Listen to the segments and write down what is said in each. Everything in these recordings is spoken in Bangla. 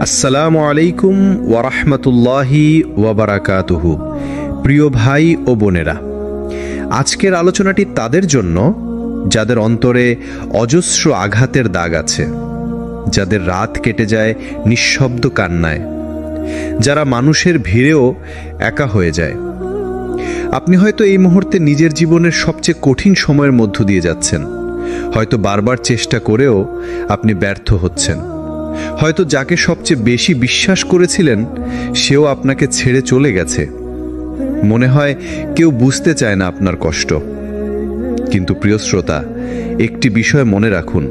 আসসালামু আলাইকুম ওয়া রাহমাতুল্লাহি ওয়া বারাকাতুহু। প্রিয় ভাই ও বোনেরা, আজকের আলোচনাটি তাদের জন্য যাদের অন্তরে অজস্র আঘাতের দাগ আছে, যাদের রাত কেটে যায় নিঃশব্দ কান্নায়, যারা মানুষের ভিড়েও একা হয়ে যায়। আপনি হয়তো এই মুহূর্তে নিজের জীবনের সবচেয়ে কঠিন সময়ের মধ্য দিয়ে যাচ্ছেন। হয়তো বারবার চেষ্টা করেও আপনি ব্যর্থ হচ্ছেন। হয়তো যাকে সবচেয়ে বেশি বিশ্বাস করেছিলেন সেও আপনাকে ছেড়ে চলে গেছে। মনে হয় কেউ বুঝতে চায় না আপনার কষ্ট। কিন্তু প্রিয় শ্রোতা, একটি বিষয় মনে রাখুন,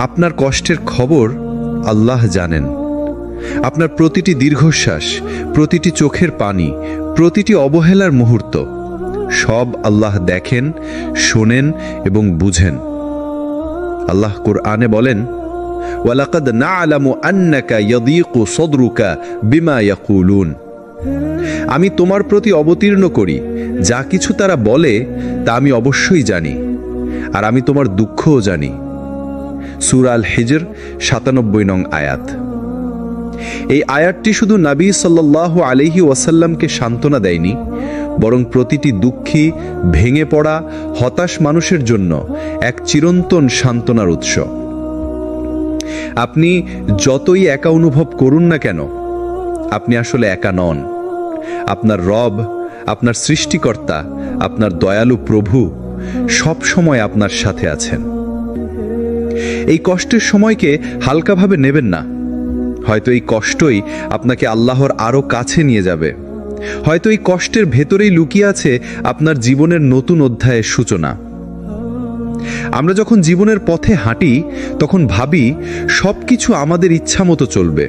আপনার কষ্টের খবর আল্লাহ জানেন। আপনার প্রতিটি দীর্ঘশ্বাস, প্রতিটি চোখের পানি, প্রতিটি অবহেলার মুহূর্ত সব আল্লাহ দেখেন, শোনেন এবং বুঝেন। আল্লাহ কুরআনে বলেন, ওয়ালাকাদ না'লামু আন্নাকা ইয়াদীকু সাদরুকা বিমা ইয়াকুলুন। আমি তোমার প্রতি অবতীর্ণ করি যা কিছু তারা বলে তা আমি অবশ্যই জানি, আর আমি তোমার দুঃখও জানি। সূরা আল হিজর ৯৭ নং আয়াত। এই আয়াতটি শুধু নবী সাল্লাল্লাহু আলাইহি ওয়াসাল্লামকে সান্ত্বনা দেয়নি, বরং প্রতিটি দুঃখী, ভেঙে পড়া, হতাশ মানুষের জন্য এক চিরন্তন সান্ত্বনার উৎস। আপনি যতই একা অনুভব করুন না কেন, আপনি আসলে একা নন। আপনার রব, আপনার সৃষ্টিকর্তা, আপনার দয়ালু প্রভু সব সময় আপনার সাথে আছেন। এই কষ্টের সময়কে হালকাভাবে নেবেন না। হয়তো এই কষ্টই আপনাকে আল্লাহর আরো কাছে নিয়ে যাবে। হয়তো এই কষ্টের ভেতরেই লুকিয়ে আছে আপনার জীবনের নতুন অধ্যায়ের সূচনা। আমরা যখন জীবনের পথে হাঁটি তখন ভাবি সবকিছু আমাদের ইচ্ছা মতো চলবে।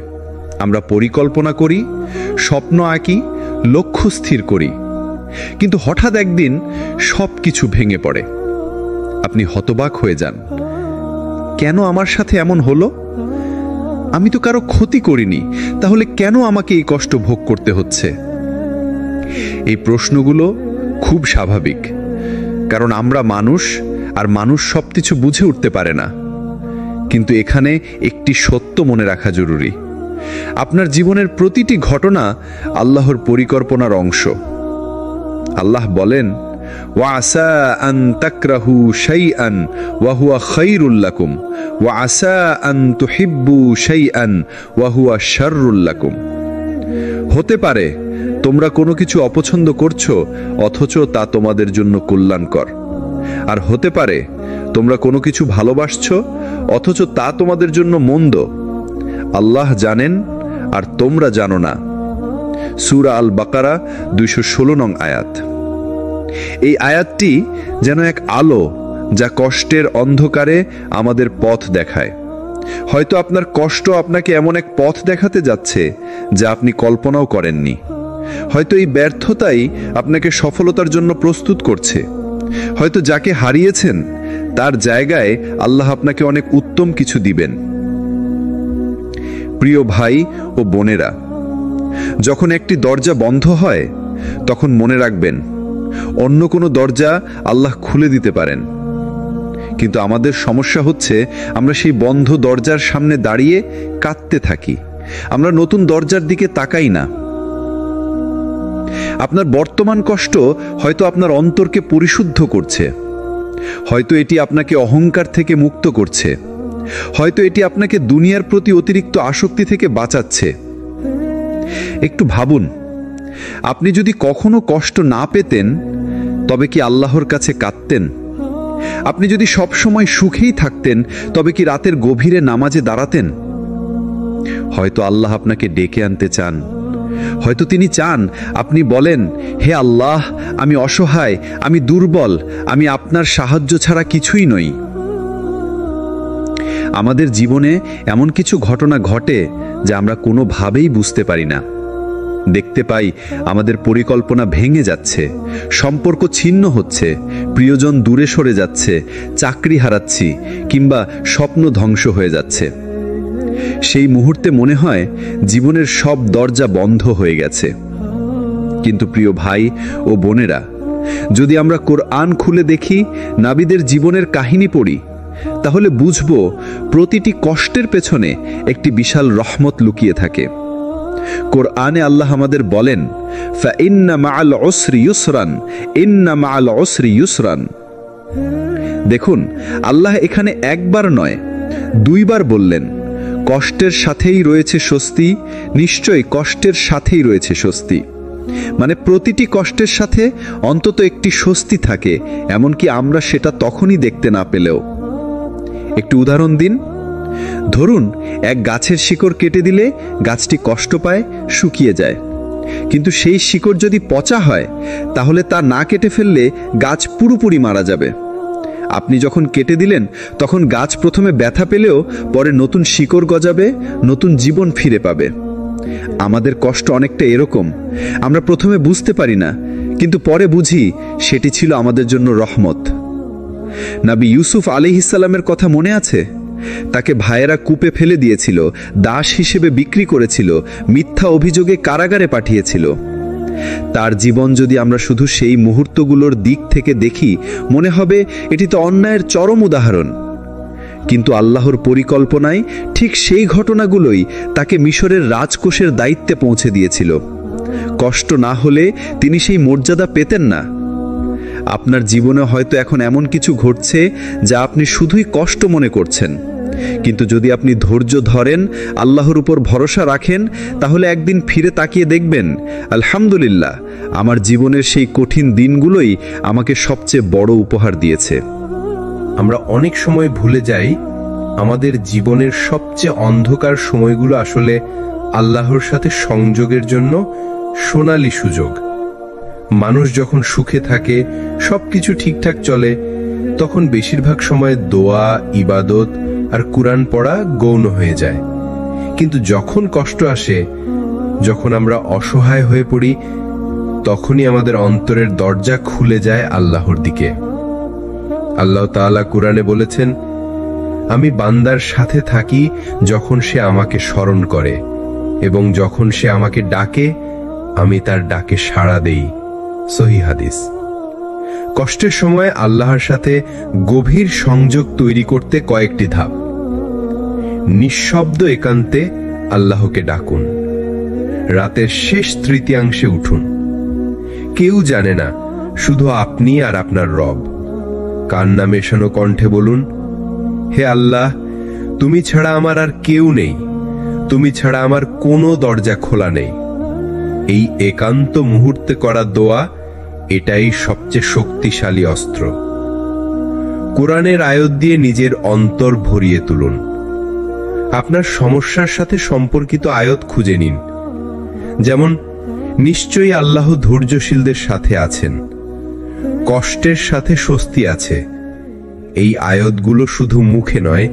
আমরা পরিকল্পনা করি, স্বপ্ন আঁকি, লক্ষ্য স্থির করি, কিন্তু হঠাৎ একদিন সবকিছু ভেঙে পড়ে। আপনি হতবাক হয়ে যান, কেন আমার সাথে এমন হলো? আমি তো কারো ক্ষতি করিনি, তাহলে কেন আমাকে এই কষ্ট ভোগ করতে হচ্ছে? এই প্রশ্নগুলো খুব স্বাভাবিক, কারণ আমরা মানুষ, আর মানুষ সবকিছু বুঝে উঠতে পারে না। কিন্তু এখানে একটি সত্য মনে রাখা জরুরি, আপনার জীবনের প্রতিটি ঘটনা আল্লাহর পরিকল্পনার অংশ। আল্লাহ বলেন, ওয়াসা আন তাকরাহু শাইআন ওয়া হুয়া খায়রুল লাকুম ওয়া আসা আন তুহিব্বু শাইআন ওয়া হুয়া শাররুল লাকুম। হতে পারে তোমরা কোনো কিছু অপছন্দ করছো অথচ তা তোমাদের জন্য কল্যাণকর, আর হতে পারে তোমরা কোনো কিছু ভালোবাসছো অথচ তা তোমাদের জন্য মন্দ। আল্লাহ জানেন আর তোমরা জানো না। সূরা আল বাকারা ২১৬ নং আয়াত। এই আয়াতটি যেন এক আলো যা কষ্টের অন্ধকারে আমাদের পথ দেখায়। হয়তো আপনার কষ্ট আপনাকে এমন এক পথ দেখাতে যাচ্ছে যা আপনি কল্পনাও করেননি। হয়তো এই ব্যর্থতাই আপনাকে সফলতার জন্য প্রস্তুত করছে। হয়তো যাকে হারিয়েছেন তার জায়গায় আল্লাহ আপনাকে অনেক উত্তম কিছু দিবেন। প্রিয় ভাই ও বোনেরা, যখন একটি দরজা বন্ধ হয় তখন মনে রাখবেন অন্য কোনো দরজা আল্লাহ খুলে দিতে পারেন। কিন্তু আমাদের সমস্যা হচ্ছে আমরা সেই বন্ধ দরজার সামনে দাঁড়িয়ে কাঁদতে থাকি। আমরা নতুন দরজার দিকে তাকাই না। আপনার বর্তমান কষ্ট হয়তো আপনার অন্তরকে পরিশুদ্ধ করছে, হয়তো এটি আপনাকে অহংকার থেকে মুক্ত করছে, হয়তো এটি আপনাকে দুনিয়ার প্রতি অতিরিক্ত আসক্তি থেকে বাঁচাচ্ছে। একটু ভাবুন, আপনি যদি কখনো কষ্ট না পেতেন তবে কি আল্লাহর কাছে কাঁদতেন? আপনি যদি সবসময় সুখেই থাকতেন তবে কি রাতের গভীরে নামাজে দাঁড়াতেন? হয়তো আল্লাহ আপনাকে ডেকে আনতে চান। হয়তো তিনি চান আপনি বলেন, হে আল্লাহ, আমি অসহায়, আমি দুর্বল, আমি আপনার সাহায্য ছাড়া কিছুই নই। আমাদের জীবনে এমন কিছু ঘটনা ঘটে যা আমরা কোনোভাবেই বুঝতে পারি না। দেখতে পাই আমাদের পরিকল্পনা ভেঙে যাচ্ছে, সম্পর্ক ছিন্ন হচ্ছে, প্রিয়জন দূরে সরে যাচ্ছে, চাকরি হারাচ্ছি কিংবা স্বপ্ন ধ্বংস হয়ে যাচ্ছে। সেই মুহূর্তে মনে হয় জীবনের সব দরজা বন্ধ হয়ে গেছে। কিন্তু প্রিয় ভাই ও বোনেরা, যদি আমরা কোরআন খুলে দেখি, নাবিদের জীবনের কাহিনী পড়ি, তাহলে বুঝব প্রতিটি কষ্টের পেছনে একটি বিশাল রহমত লুকিয়ে থাকে। কোরআনে আল্লাহ আমাদের বলেন, ফাইন্না মাআল উসরি ইউসরান, ইন্না মাআল উসরি ইউসরান। দেখুন, আল্লাহ এখানে একবার নয়, দুইবার বললেন, কষ্টের সাথেই রয়েছে স্বস্তি, নিশ্চয়ই কষ্টের সাথেই রয়েছে স্বস্তি। মানে প্রতিটি কষ্টের সাথে অন্তত একটি স্বস্তি থাকে, এমনকি আমরা সেটা তখনই দেখতে না পেলেও। একটু উদাহরণ দিন। ধরুন, এক গাছের শিকড় কেটে দিলে গাছটি কষ্ট পায়, শুকিয়ে যায়। কিন্তু সেই শিকড় যদি পচা হয়, তাহলে তা না কেটে ফেললে গাছ পুরোপুরি মারা যাবে। আপনি যখন কেটে দিলেন, তখন গাছ প্রথমে ব্যথা পেলেও পরে নতুন শিকড় গজাবে, নতুন জীবন ফিরে পাবে। আমাদের কষ্ট অনেকটা এরকম। আমরা প্রথমে বুঝতে পারি না, কিন্তু পরে বুঝি সেটি ছিল আমাদের জন্য রহমত। নবী ইউসুফ আলাইহিস সালামের কথা মনে আছে? তাকে ভাইয়েরা কূপে ফেলে দিয়েছিল, দাস হিসেবে বিক্রি করেছিল, মিথ্যা অভিযোগে কারাগারে পাঠিয়েছিল। তার জীবন যদি আমরা শুধু সেই মুহূর্তগুলোর দিক থেকে দেখি, মনে হবে এটি তো অন্যায়ের চরম উদাহরণ। কিন্তু আল্লাহর পরিকল্পনায় ঠিক সেই ঘটনাগুলোই তাকে মিশরের রাজকোষের দায়িত্বে পৌঁছে দিয়েছিল। কষ্ট না হলে তিনি সেই মর্যাদা পেতেন না। আপনার জীবনে হয়তো এখন এমন কিছু ঘটছে যা আপনি শুধুই কষ্ট মনে করছেন, কিন্তু যদি আপনি ধৈর্য ধরেন, আল্লাহর উপর ভরসা রাখেন, তাহলে একদিন ফিরে তাকিয়ে দেখবেন, আলহামদুলিল্লাহ, আমার জীবনের সেই কঠিন দিনগুলোই আমাকে সবচেয়ে বড় উপহার দিয়েছে। আমরা অনেক সময় ভুলে যাই আমাদের জীবনের সবচেয়ে অন্ধকার সময়গুলো আসলে আল্লাহর সাথে সংযোগের জন্য সোনালী সুযোগ। মানুষ যখন সুখে থাকে, সবকিছু ঠিকঠাক চলে, তখন বেশিরভাগ সময় দোয়া, ইবাদত আর কুরআন পড়া গৌণ হয়ে যায়। কিন্তু যখন কষ্ট আসে, যখন আমরা অসহায় হয়ে পড়ি, তখনই আমাদের অন্তরের দরজা খুলে যায় আল্লাহর দিকে। আল্লাহ তাআলা কুরআনে বলেছেন, আমি বান্দার সাথে থাকি যখন সে আমাকে স্মরণ করে, এবং যখন সে আমাকে ডাকে, আমি তার ডাকে সাড়া দেই। সহিহ হাদিস। কষ্টের সময় আল্লাহর সাথে গভীর সংযোগ তৈরি করতে কয়েকটি ধাপ। নিঃশব্দ একান্তে আল্লাহকে ডাকুন। রাতের শেষ তৃতীয়াংশে উঠুন। কেউ জানে না, শুধু আপনি আর আপনার রব। কান্না মেশানো কণ্ঠে বলুন, হে আল্লাহ, তুমি ছাড়া আমার আর কেউ নেই, তুমি ছাড়া আমার কোনো দরজা খোলা নেই। এই একান্ত মুহূর্তে করা দোয়া, এটাই সবচেয়ে শক্তিশালী অস্ত্র। কোরআনের আয়াত দিয়ে নিজের অন্তর ভরিয়ে তুলুন। আপনার সমস্যার সাথে সম্পর্কিত আয়াত খুঁজে নিন। যেমন, নিশ্চয়ই আল্লাহ ধৈর্যশীলদের সাথে আছেন, কষ্টের সাথে স্বস্তি আছে। এই আয়াতগুলো শুধু মুখে নয়,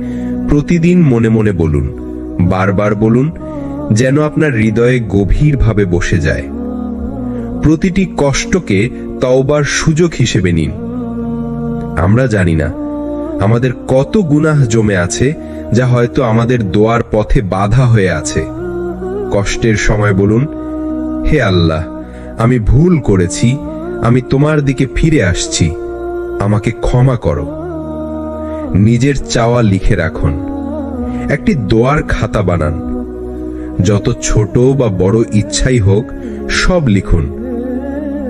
প্রতিদিন মনে মনে বলুন, বারবার বলুন, যেন আপনার হৃদয়ে গভীরভাবে বসে যায়। প্রতিটি কষ্টকে তওবার সুযোগ হিসেবে নিন। আমরা জানি না আমাদের কত গুনাহ জমে আছে, যা হয়তো আমাদের দোয়ার পথে বাধা হয়ে আছে। কষ্টের সময় বলুন, হে আল্লাহ, আমি ভুল করেছি, আমি তোমার দিকে ফিরে আসছি, আমাকে ক্ষমা করো। নিজের চাওয়া লিখে রাখুন। একটি দোয়ার খাতা বানান। যত ছোট বা বড় ইচ্ছাই হোক, সব লিখুন।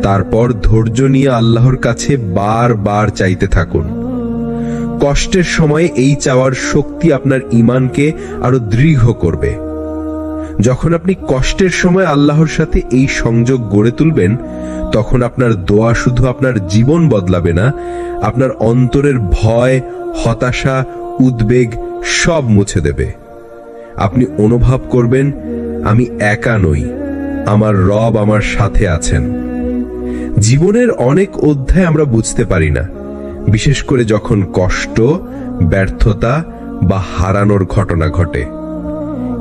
তারপর ধৈর্য নিয়ে আল্লাহর কাছে বারবার চাইতে থাকুন। কষ্টের সময় এই চাওয়ার শক্তি আপনার ঈমানকে আরো দৃঢ় করবে। যখন আপনি কষ্টের সময় আল্লাহর সাথে এই সংযোগ গড়ে তুলবেন, তখন আপনার দোয়া শুধু আপনার জীবন বদলাবে না, আপনার অন্তরের ভয়, হতাশা, উদ্বেগ সব মুছে দেবে। আপনি অনুভব করবেন, আমি একা নই, আমার রব আমার সাথে আছেন। জীবনের অনেক অধ্যায় আমরা বুঝতে পারি না, বিশেষ করে যখন কষ্ট, ব্যর্থতা বা হারানোর ঘটনা ঘটে।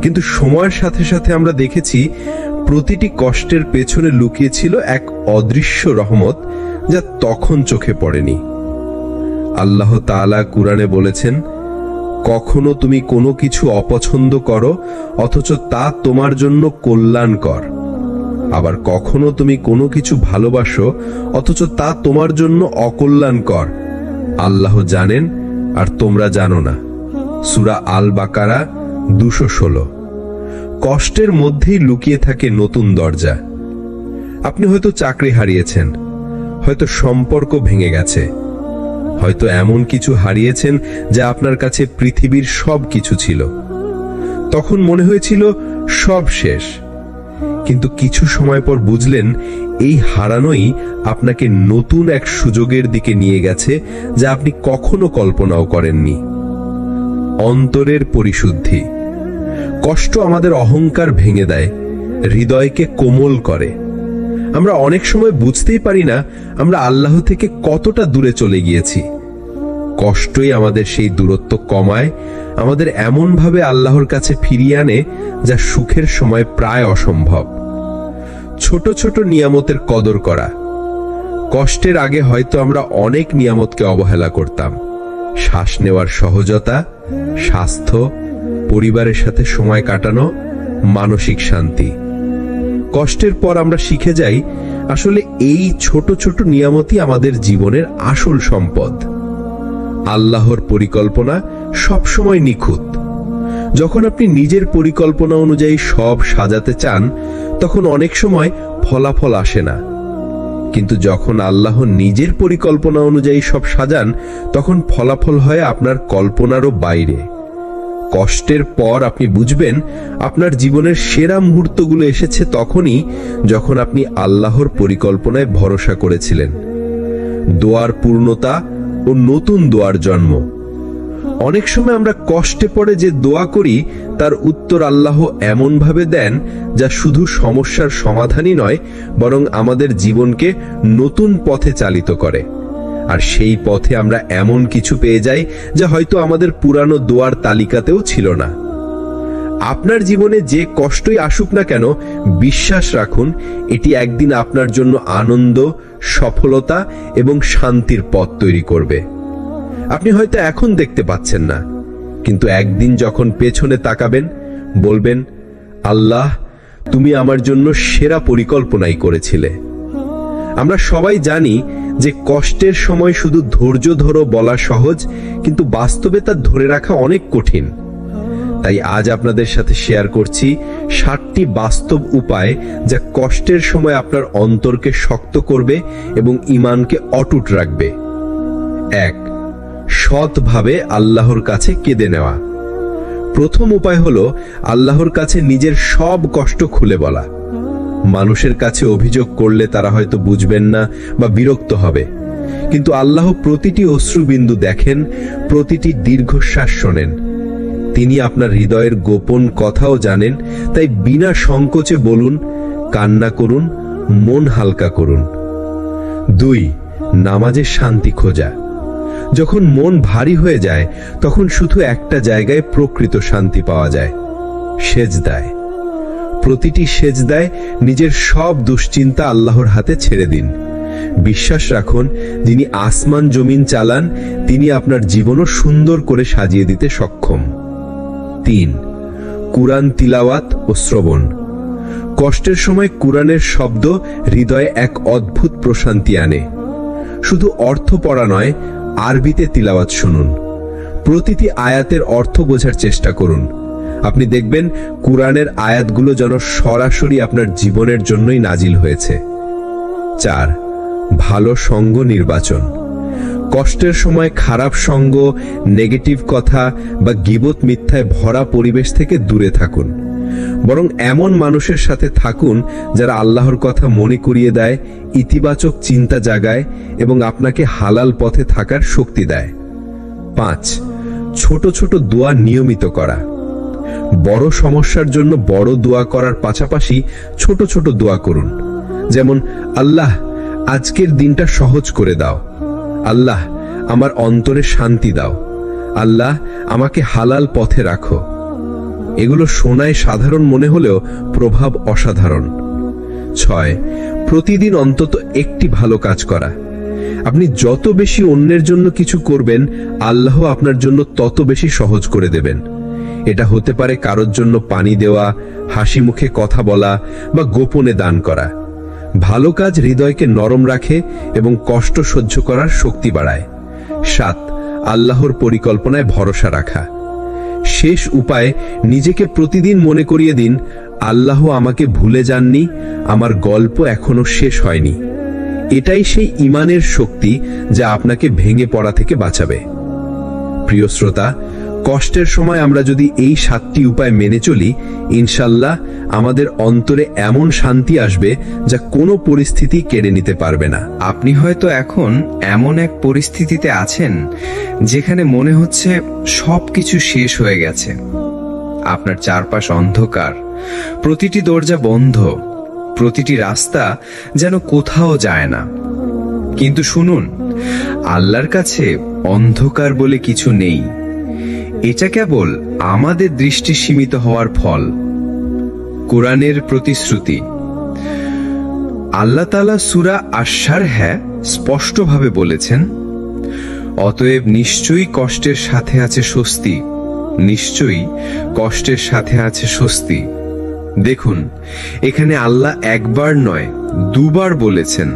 কিন্তু সময়ের সাথে সাথে আমরা দেখেছি, প্রতিটি কষ্টের পেছনে লুকিয়ে ছিল এক অদৃশ্য রহমত, যা তখন চোখে পড়েনি। আল্লাহ তাআলা কুরআনে বলেছেন, কখনো তুমি কোনো কিছু অপছন্দ করো অথচ তা তোমার জন্য কল্যাণকর, আবার কখনো তুমি কোনো কিছু ভালোবাসো অথচ তা তোমার জন্য অকল্যাণকর। আল্লাহ জানেন আর তোমরা জানো না। সূরা আল বাকারা 216। কষ্টের মধ্যেই লুকিয়ে থাকে নতুন দরজা। আপনি হয়তো চাকরি হারিয়েছেন, হয়তো সম্পর্ক ভেঙে গেছে, হয়তো এমন কিছু হারিয়েছেন যা আপনার কাছে পৃথিবীর সব কিছু ছিল। তখন মনে হয়েছিল সব শেষ, কিন্তু কিছু সময় পর বুঝলেন এই হারানোই আপনাকে নতুন এক সুযোগের দিকে নিয়ে গেছে যা আপনি কখনো কল্পনাও করেননি। অন্তরের পরিশুদ্ধি। কষ্ট আমাদের অহংকার ভেঙে দেয়, হৃদয়কে কোমল করে। আমরা অনেক সময় বুঝতেই পারি না আমরা আল্লাহ থেকে কতটা দূরে চলে গিয়েছি। কষ্টই আমাদের সেই দূরত্ব কমায়, আমাদের এমনভাবে আল্লাহর কাছে ফিরিয়ে আনে যা সুখের সময় প্রায় অসম্ভব। ছোট ছোট নিয়ামতের কদর করা। কষ্টের আগে হয়তো আমরা অনেক নিয়ামতকে অবহেলা করতাম। শ্বাস নেওয়ার সহজতা, স্বাস্থ্য, পরিবারের সাথে সময় কাটানো, মানসিক শান্তি। কষ্টের পর আমরা শিখে যাই আসলে এই ছোট ছোট নিয়ামতই আমাদের জীবনের আসল সম্পদ। আল্লাহর পরিকল্পনা সবসময় নিখুঁত। যখন আপনি নিজের পরিকল্পনা অনুযায়ী সব সাজাতে চান তখন অনেক সময় ফলাফল আসে না, কিন্তু যখন আল্লাহ নিজের পরিকল্পনা অনুযায়ী সব সাজান তখন ফলাফল হয় আপনার কল্পনারও বাইরে। কষ্টের পর আপনি বুঝবেন আপনার জীবনের সেরা মুহূর্তগুলো এসেছে তখনই যখন আপনি আল্লাহর পরিকল্পনায় ভরসা করেছিলেন। দোয়ার পূর্ণতা ও নতুন দোয়ার জন্ম। অনেক সময় আমরা কষ্টে পড়ে যে দোয়া করি তার উত্তর আল্লাহ এমনভাবে দেন যা শুধু সমস্যার সমাধানই নয়, বরং আমাদের জীবনকে নতুন পথে চালিত করে। আর সেই পথে আমরা এমন কিছু পেয়ে যাই যা হয়তো আমাদের পুরানো দোয়ার তালিকাতেও ছিল না। আপনার জীবনে যে কষ্টই আসুক না কেন, বিশ্বাস রাখুন এটি একদিন আপনার জন্য আনন্দ, সফলতা এবং শান্তির পথ তৈরি করবে। আপনি হয়তো এখন দেখতে পাচ্ছেন না, কিন্তু একদিন যখন পেছনে তাকাবেন বলবেন, আল্লাহ তুমি আমার জন্য সেরা পরিকল্পনাই করেছিলে। আমরা সবাই জানি যে কষ্টের সময় শুধু ধৈর্য ধরো বলা সহজ, কিন্তু বাস্তবে তা ধরে রাখা অনেক কঠিন। তাই আজ আপনাদের সাথে শেয়ার করছি 7টি বাস্তব উপায় যা কষ্টের সময় আপনার অন্তরকে শক্ত করবে এবং ঈমানকে অটুট রাখবে। 1. সৎভাবে আল্লাহর কাছে কেঁদে নেওয়া। প্রথম উপায় হলো আল্লাহর কাছে নিজের সব কষ্ট খুলে বলা। মানুষের কাছে অভিযোগ করলে তারা হয়তো বুঝবেন না বা বিরক্ত হবে, কিন্তু আল্লাহ প্রতিটি অশ্রুবিন্দু দেখেন, প্রতিটি দীর্ঘশ্বাস শোনেন। তিনি আপনার হৃদয়ের গোপন কথাও জানেন, তাই বিনা সংকোচে বলুন, কান্না করুন, মন হালকা করুন। 2. নামাজে শান্তি খোঁজা। যখন মন ভারী হয়ে যায় তখন শুধু একটা জায়গায় প্রকৃত শান্তি পাওয়া যায়, সেজদায়। প্রতিটি সেজদায় নিজের সব দুশ্চিন্তা আল্লাহর হাতে ছেড়ে দিন। বিশ্বাস রাখুন যিনি আসমান জমিন চালান তিনি আপনার জীবনও সুন্দর করে সাজিয়ে দিতে সক্ষম। 3. কুরআন তিলাওয়াত ও শ্রবণ। কষ্টের সময় কুরআনের শব্দ হৃদয়ে এক অদ্ভুত প্রশান্তি আনে। শুধু অর্থ পড়া নয়, আরবিতে তিলাওয়াত শুনুন। প্রতিটি আয়াতের অর্থ বোঝার চেষ্টা করুন। আপনি দেখবেন কুরআনের আয়াতগুলো যেন সরাসরি আপনার জীবনের জন্যই নাজিল হয়েছে। 4. ভালো সঙ্গ নির্বাচন। কষ্টের সময় খারাপ সঙ্গ, নেগেটিভ কথা বা গীবত মিথ্যায় ভরা পরিবেশ থেকে দূরে থাকুন। বরং এমন মানুষের সাথে থাকুন যারা আল্লাহর কথা মনে করিয়ে দেয়, ইতিবাচক চিন্তা জাগায় এবং আপনাকে হালাল পথে থাকার শক্তি দেয়। 5. ছোট ছোট দোয়া নিয়মিত করা। বড় সমস্যার জন্য বড় দোয়া করার পাশাপাশি ছোট ছোট দোয়া করুন। যেমন, আল্লাহ আজকের দিনটা সহজ করে দাও, আল্লাহ আমার অন্তরে শান্তি দাও, আল্লাহ আমাকে হালাল পথে রাখো। এগুলো শোনায় সাধারণ মনে হলেও প্রভাব অসাধারণ। 6. প্রতিদিন অন্তত একটি ভালো কাজ করা। আপনি যত বেশি অন্যের জন্য কিছু করবেন, আল্লাহ আপনার জন্য তত বেশি সহজ করে দেবেন। এটা হতে পারে কারোর জন্য পানি দেওয়া, হাসি মুখে কথা বলা বা গোপনে দান করা। ভালো কাজ হৃদয়কে নরম রাখে এবং কষ্ট সহ্য করার শক্তি বাড়ায়। 7. আল্লাহর পরিকল্পনায় ভরসা রাখা। শেষ উপায়, নিজেকে প্রতিদিন মনে করিয়ে দিন, আল্লাহ আমাকে ভুলে যাননি, আমার গল্প এখনো শেষ হয়নি। এটাই সেই ঈমানের শক্তি যা আপনাকে ভেঙে পড়া থেকে বাঁচাবে। প্রিয় শ্রোতা, কষ্টের সময় আমরা যদি এই 7টি উপায় মেনে চলি, ইনশাল্লাহ আমাদের অন্তরে এমন শান্তি আসবে যা কোনো পরিস্থিতি কেড়ে নিতে পারবে না। আপনি হয়তো এখন এমন এক পরিস্থিতিতে আছেন যেখানে মনে হচ্ছে সবকিছু শেষ হয়ে গেছে। আপনার চারপাশ অন্ধকার, প্রতিটি দরজা বন্ধ, প্রতিটি রাস্তা যেন কোথাও যায় না। কিন্তু শুনুন, আল্লাহর কাছে অন্ধকার বলে কিছু নেই। এটা কেবল আমাদের দৃষ্টি সীমিত হওয়ার ফল। কোরআনের প্রতিশ্রুতি। আল্লাহ তাআলা সূরা আশ-শারহে স্পষ্টভাবে বলেছেন, অতএব নিশ্চয়ই কষ্টের সাথে আছে স্বস্তি, নিশ্চয়ই কষ্টের সাথে আছে স্বস্তি। দেখুন, এখানে আল্লাহ একবার নয়, দুবার বলেছেন,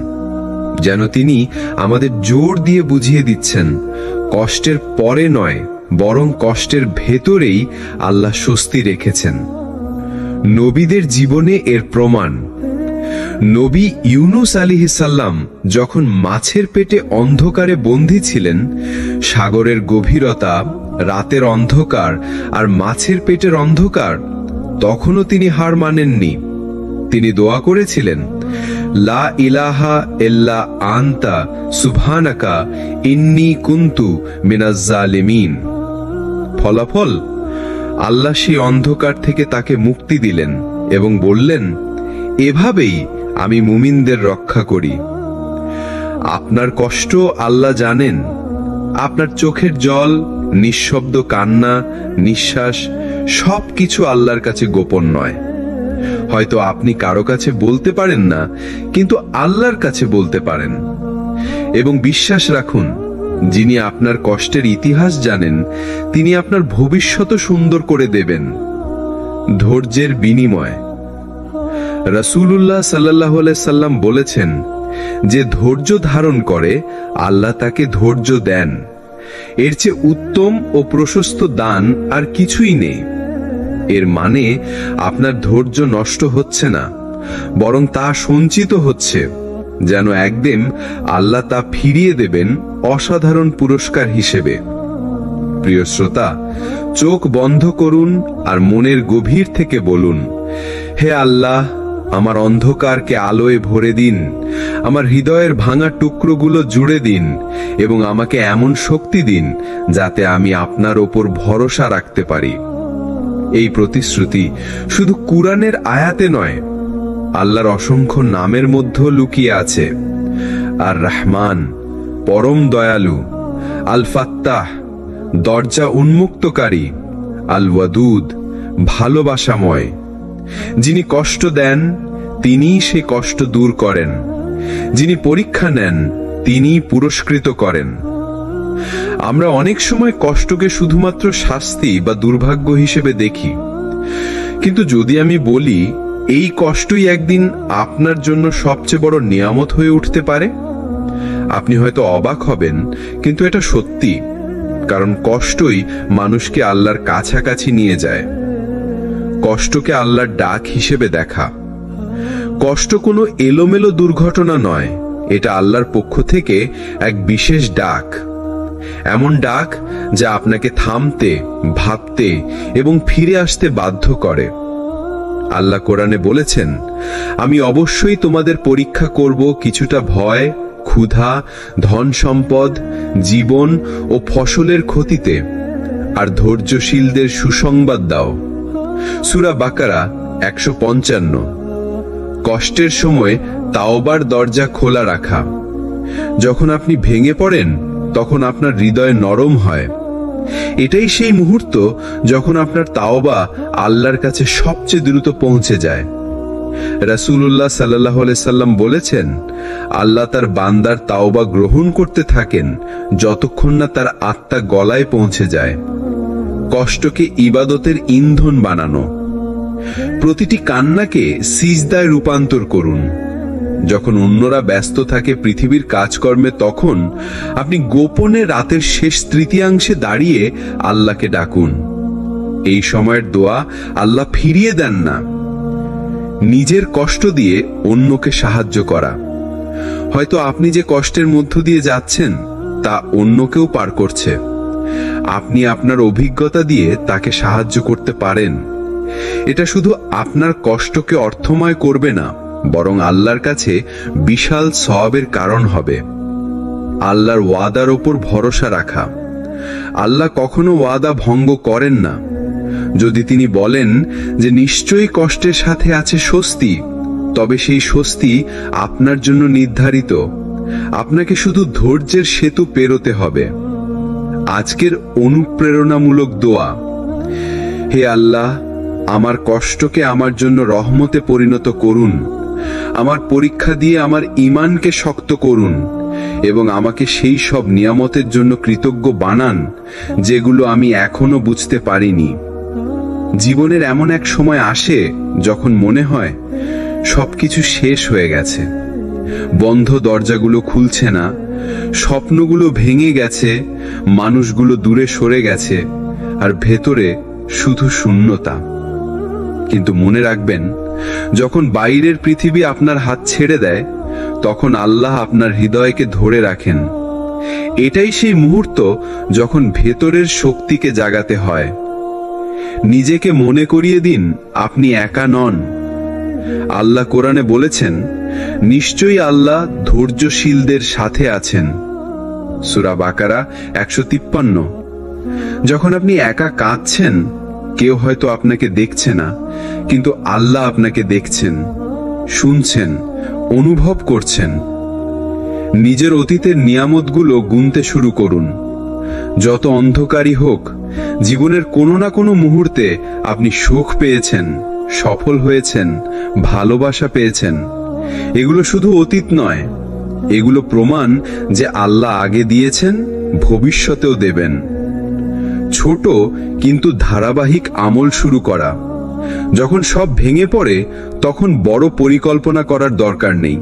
যেন তিনি আমাদের জোর দিয়ে বুঝিয়ে দিচ্ছেন, কষ্টের পরে নয়, বরং কষ্টের ভেতরেই আল্লাহ স্বস্তি রেখেছেন। নবীদের জীবনে এর প্রমাণ। নবী ইউনুস আলাইহিস সালাম যখন মাছের পেটে অন্ধকারে বন্দী ছিলেন, সাগরের গভীরতা, রাতের অন্ধকার আর মাছের পেটের অন্ধকার, তখনও তিনি হার মানেননি। তিনি দোয়া করেছিলেন, লা ইলাহা ইল্লা আনতা সুবহানাকা ইন্নী কুনতু মিনাজ জালিমিন। ফলাফল, আল্লাহ সেই অন্ধকার থেকে তাকে মুক্তি দিলেন এবং বললেন, এভাবেই আমি মুমিনদের রক্ষা করি। আপনার কষ্ট আল্লাহ জানেন। আপনার চোখের জল, নিঃশব্দ কান্না, নিঃশ্বাস, সবকিছু আল্লাহর কাছে গোপন নয়। হয়তো আপনি কারো কাছে বলতে পারেন না, কিন্তু আল্লাহর কাছে বলতে পারেন। এবং বিশ্বাস রাখুন, যিনি আপনার কষ্টের ইতিহাস জানেন, তিনি আপনার ভবিষ্যৎ সুন্দর করে দেবেন। ধৈর্যের বিনিময়। রাসূলুল্লাহ সাল্লাল্লাহু আলাইহি সাল্লাম বলেছেন, যে ধৈর্য ধারণ করে আল্লাহ তাকে ধৈর্য দেন। এর চেয়ে উত্তম ও প্রশস্ত দান আর কিছুই নেই। এর মানে আপনার ধৈর্য নষ্ট হচ্ছে না, বরং তা সঞ্চিত হচ্ছে, যেন একদিন আল্লাহ তা ফিরিয়ে দেবেন অসাধারণ পুরস্কার হিসেবে। প্রিয় শ্রোতা, চোখ বন্ধ করুন আর মনের গভীর থেকে বলুন, হে আল্লাহ, আমার অন্ধকারকে আলোয় ভরে দিন, আমার হৃদয়ের ভাঙা টুকরোগুলো জুড়ে দিন এবং আমাকে এমন শক্তি দিন যাতে আমি আপনার ওপর ভরসা রাখতে পারি। এই প্রতিশ্রুতি শুধু কুরআনের আয়াতে নয়, আল্লাহর অসংখ্য নামের মধ্যে লুকিয়ে আছে। আর রহমান, পরম দয়ালু; আল ফাত্তাহ, দরজা উন্মুক্তকারী; আল ওয়াদুদ, ভালোবাসাময়। যিনি কষ্ট দেন, তিনিই সে কষ্ট দূর করেন। যিনি পরীক্ষা নেন, তিনিই পুরস্কৃত করেন। আমরা অনেক সময় কষ্টকে শুধুমাত্র শাস্তি বা দুর্ভাগ্য হিসেবে দেখি, কিন্তু যদি আমি বলি এই কষ্টই একদিন আপনার জন্য সবচেয়ে বড় নিয়ামত হয়ে উঠতে পারে, আপনি হয়তো অবাক হবেন, কিন্তু এটা সত্যি। কারণ কষ্টই মানুষকে আল্লাহর কাছাকাছি নিয়ে যায়। কষ্টকে আল্লাহর ডাক হিসেবে দেখা। কষ্ট কোনো এলোমেলো দুর্ঘটনা নয়, এটা আল্লাহর পক্ষ থেকে এক বিশেষ ডাক। এমন ডাক যা আপনাকে থামতে, ভাবতে এবং ফিরে আসতে বাধ্য করে। আল্লাহ কোরআনে বলেছেন, আমি অবশ্যই তোমাদের পরীক্ষা করব কিছুটা ভয়, ক্ষুধা, ধন সম্পদ, জীবন ও ফসলের ক্ষতিতে, আর ধৈর্যশীলদের সুসংবাদ দাও। সূরা বাকারা 155। কষ্টের সময় তাওবার দরজা খোলা রাখা। যখন আপনি ভেঙে পড়েন, তখন আপনার হৃদয় নরম হয়। এটাই সেই মুহূর্ত যখন আপনার তাওবা আল্লাহর কাছে সবচেয়ে দ্রুত পৌঁছে যায়। রাসূলুল্লাহ সাল্লাল্লাহু আলাইহি সাল্লাম বলেছেন, আল্লাহ তার বান্দার তাওবা গ্রহণ করতে থাকেন যতক্ষণ না তার আত্মা গলায় পৌঁছে যায়। কষ্টকে ইবাদতের ইন্ধন বানানো। প্রতিটি কান্নাকে সিজদায় রূপান্তর করুন। যখন অন্যরা ব্যস্ত থাকে পৃথিবীর কাজকর্মে, তখন আপনি গোপনে রাতের শেষ তৃতীয়াংশে দাঁড়িয়ে আল্লাহকে ডাকুন। এই সময়ের দোয়া আল্লাহ ফিরিয়ে দেন না। নিজের কষ্ট দিয়ে অন্যকে সাহায্য করা। হয়তো আপনি যে কষ্টের মধ্য দিয়ে যাচ্ছেন তা অন্যকেও পার করছে। আপনি আপনার অভিজ্ঞতা দিয়ে তাকে সাহায্য করতে পারেন। এটা শুধু আপনার কষ্টকে অর্থময় করবে না, বরং আল্লাহর কাছে বিশাল সওয়াবের কারণ হবে। আল্লাহর ওয়াদার ওপর ভরসা রাখা। আল্লাহ কখনো ওয়াদা ভঙ্গ করেন না। যদি তিনি বলেন যে নিশ্চয়ই কষ্টের সাথে আছে স্বস্তি, তবে সেই স্বস্তি আপনার জন্য নির্ধারিত। আপনাকে শুধু ধৈর্যের সেতু পেরোতে হবে। আজকের অনুপ্রেরণামূলক দোয়া: হে আল্লাহ, আমার কষ্টকে আমার জন্য রহমতে পরিণত করুন। আমার পরীক্ষা দিয়ে আমার ঈমানকে শক্ত করুন এবং আমাকে সেই সব নিয়ামতের জন্য কৃতজ্ঞ বানান যেগুলো আমি এখনো বুঝতে পারিনি। জীবনের এমন এক সময় আসে যখন মনে হয় সবকিছু শেষ হয়ে গেছে। বন্ধ দরজাগুলো খুলছে না, স্বপ্নগুলো ভেঙে গেছে, মানুষগুলো দূরে সরে গেছে, আর ভেতরে শুধু শূন্যতা। কিন্তু মনে রাখবেন, যখন বাইরের পৃথিবী আপনার হাত ছেড়ে দেয়, তখন আল্লাহ আপনার হৃদয়কে ধরে রাখেন। এটাই সেই মুহূর্ত যখন ভেতরের শক্তিকে জাগাতে হয়। নিজেকে মনে করিয়ে দিন আপনি একা নন। আল্লাহ কোরআনে বলেছেন, নিশ্চয়ই আল্লাহ ধৈর্যশীলদের সাথে আছেন। সূরা বাকারা 153। যখন আপনি একা কাঁদছেন, কেউ হয়তো আপনাকে দেখছে না, কিন্তু আল্লাহ আপনাকে দেখছেন, শুনছেন, অনুভব করছেন। নিজের অতীতের নিয়ামতগুলো গুনতে শুরু করুন। যত অন্ধকারই হোক, জীবনের কোনো না কোনো মুহূর্তে আপনি সুখ পেয়েছেন, সফল হয়েছেন, ভালোবাসা পেয়েছেন। এগুলো শুধু অতীত নয়, এগুলো প্রমাণ যে আল্লাহ আগে দিয়েছেন, ভবিষ্যতেও দেবেন। ছোট কিন্তু ধারাবাহিক আমল শুরু করা। যখন সব ভেঙে পড়ে, তখন বড় পরিকল্পনা করার দরকার নেই।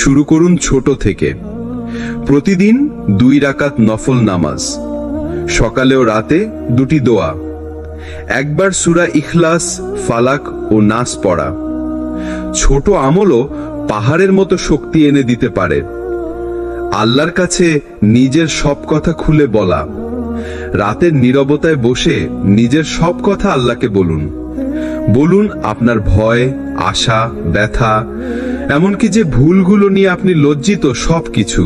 শুরু করুন ছোট থেকে। প্রতিদিন 2 রাকাত নফল নামাজ, সকালে ও রাতে 2টি দোয়া, একবার সূরা ইখলাস, ফালাক ও নাস পড়া। ছোট আমলও পাহাড়ের মতো শক্তি এনে দিতে পারে। আল্লাহর কাছে নিজের সব কথা খুলে বলা। রাতের নীরবতায় বসে নিজের সব কথা আল্লাহকে বলুন। বলুন আপনার ভয়, আশা, ব্যথা, এমনকি যে ভুলগুলো নিয়ে আপনি লজ্জিত, সবকিছু।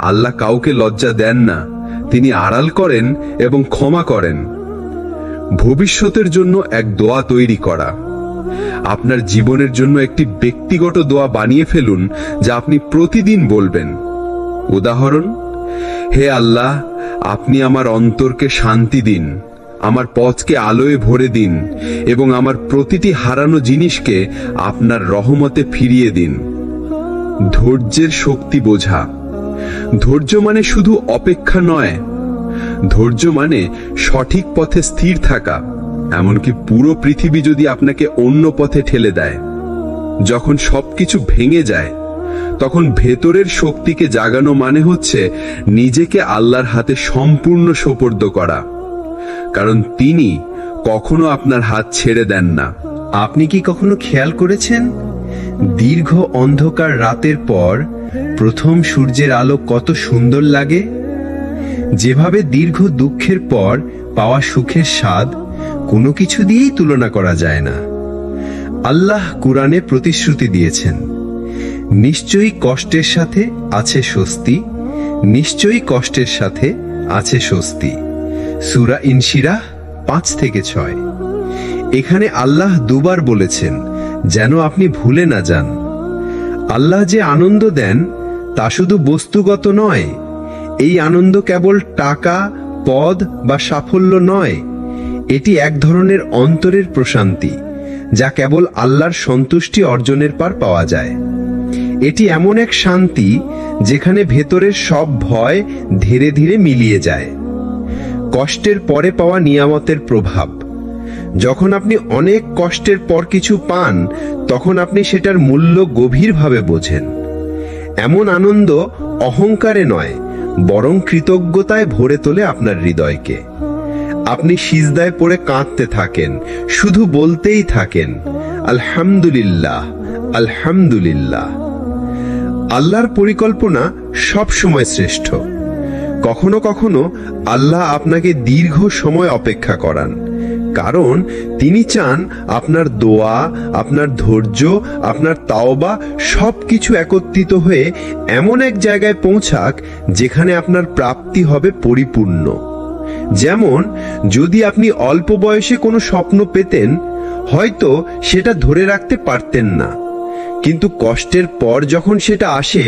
আল্লাহ কাউকে লজ্জা দেন না, তিনি আড়াল করেন এবং ক্ষমা করেন। ভবিষ্যতের জন্য এক দোয়া তৈরি করা। আপনার জীবনের জন্য একটি ব্যক্তিগত দোয়া বানিয়ে ফেলুন, যা আপনি প্রতিদিন বলবেন। উদাহরণ: হে আল্লাহ, আপনি আমার অন্তরকে শান্তি দিন, আমার পথকে আলোয় ভরে দিন এবং আমার প্রতিটি হারানো জিনিসকে আপনার রহমতে ফিরিয়ে দিন। ধৈর্যের শক্তি বোঝা। ধৈর্য মানে শুধু অপেক্ষা নয়, ধৈর্য মানে সঠিক পথে স্থির থাকা, এমনকি পুরো পৃথিবী যদি আপনাকে অন্য পথে ঠেলে দেয়। যখন সবকিছু ভেঙে যায়, তখন ভেতরের শক্তিকে জাগানো মানে হচ্ছে নিজেকে আল্লাহর হাতে সম্পূর্ণ সোপর্দ করা, কারণ তিনি কখনো আপনার হাত ছেড়ে দেন না। আপনি কি কখনো খেয়াল করেছেন, দীর্ঘ অন্ধকার রাতের পর প্রথম সূর্যের আলো কত সুন্দর লাগে? যেভাবে দীর্ঘ দুঃখের পর পাওয়া সুখের স্বাদ কোনো কিছু দিয়েই তুলনা করা যায় না। আল্লাহ কুরআনে প্রতিশ্রুতি দিয়েছেন, নিশ্চয়ই কষ্টের সাথে আছে স্বস্তি, নিশ্চয়ই কষ্টের সাথে আছে স্বস্তি। সূরা ইনশিরাহ 5-6। এখানে আল্লাহ দুবার বলেছেন, যেন আপনি ভুলে না যান। আল্লাহ যে আনন্দ দেন তা শুধু বস্তুগত নয়। এই আনন্দ কেবল টাকা, পদ বা সাফল্য নয়। এটি এক ধরনের অন্তরের প্রশান্তি, যা কেবল আল্লাহর সন্তুষ্টি অর্জনের পর পাওয়া যায়। এটি এমন এক শান্তি যেখানে ভেতরের সব ভয় ধীরে ধীরে মিলিয়ে যায়। কষ্টের পরে পাওয়া নিয়ামতের প্রভাব। যখন আপনি অনেক কষ্টের পর কিছু পান, তখন আপনি সেটার মূল্য গভীরভাবে বোঝেন। এমন আনন্দ অহংকারে নয়, বরং কৃতজ্ঞতায় ভরে তোলে আপনার হৃদয়কে। আপনি সিজদায় পড়ে কাঁদতে থাকেন, শুধু বলতেই থাকেন, আলহামদুলিল্লাহ, আলহামদুলিল্লাহ। আল্লাহর পরিকল্পনা সব সময় শ্রেষ্ঠ। কখনো কখনো আল্লাহ আপনাকে দীর্ঘ সময় অপেক্ষা করান, কারণ তিনি চান আপনার দোয়া, আপনার ধৈর্য, আপনার তাওবা সবকিছু একত্রিত হয়ে এমন এক জায়গায় পৌঁছাক যেখানে আপনার প্রাপ্তি হবে পরিপূর্ণ। যেমন যদি আপনি অল্প বয়সে কোনো স্বপ্ন পেতেন, হয়তো সেটা ধরে রাখতে পারতেন না, কিন্তু কষ্টের পর যখন সেটা আসে,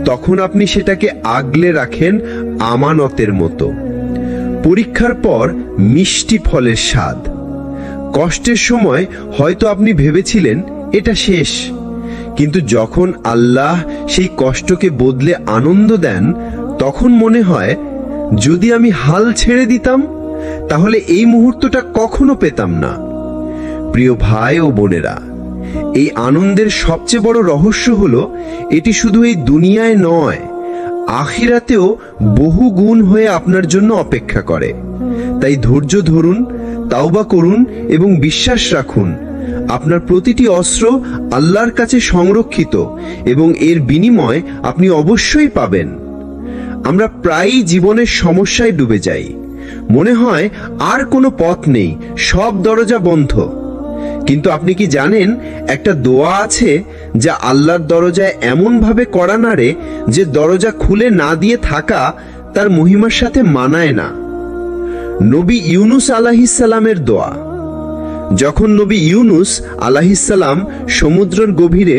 তখন আপনি সেটাকে আগলে রাখেন আমানতের মতো। পরীক্ষার পর মিষ্টি ফলের স্বাদ। কষ্টের সময় হয়তো আপনি ভেবেছিলেন এটা শেষ, কিন্তু যখন আল্লাহ সেই কষ্টকে বদলে আনন্দ দেন, তখন মনে হয় যদি আমি হাল ছেড়ে দিতাম তাহলে এই মুহূর্তটা কখনো পেতাম না। প্রিয় ভাই ও বোনেরা, এই আনন্দের সবচেয়ে বড় রহস্য হলো এটি শুধু এই দুনিয়ায় নয়, আখিরাতেও বহু গুণ হয়ে আপনার জন্য অপেক্ষা করে। তাই ধৈর্য ধরুন, তাওবা করুন এবং বিশ্বাস রাখুন আপনার প্রতিটি অস্ত্র আল্লাহর কাছে সংরক্ষিত এবং এর বিনিময় আপনি অবশ্যই পাবেন। আমরা প্রায়ই জীবনের সমস্যায় ডুবে যাই, মনে হয় আর কোনো পথ নেই, সব দরজা বন্ধ। কিন্তু আপনি কি জানেন একটা দোয়া আছে যা আল্লাহর দরজায় এমন ভাবে কড়া নাড়ে যে দরজা খুলে না দিয়ে থাকা তার মহিমার সাথে মানায় না? নবী ইউনুস আলাইহিস সালামের দোয়া। যখন নবী ইউনুস আলাইহিস সালাম সমুদ্রের গভীরে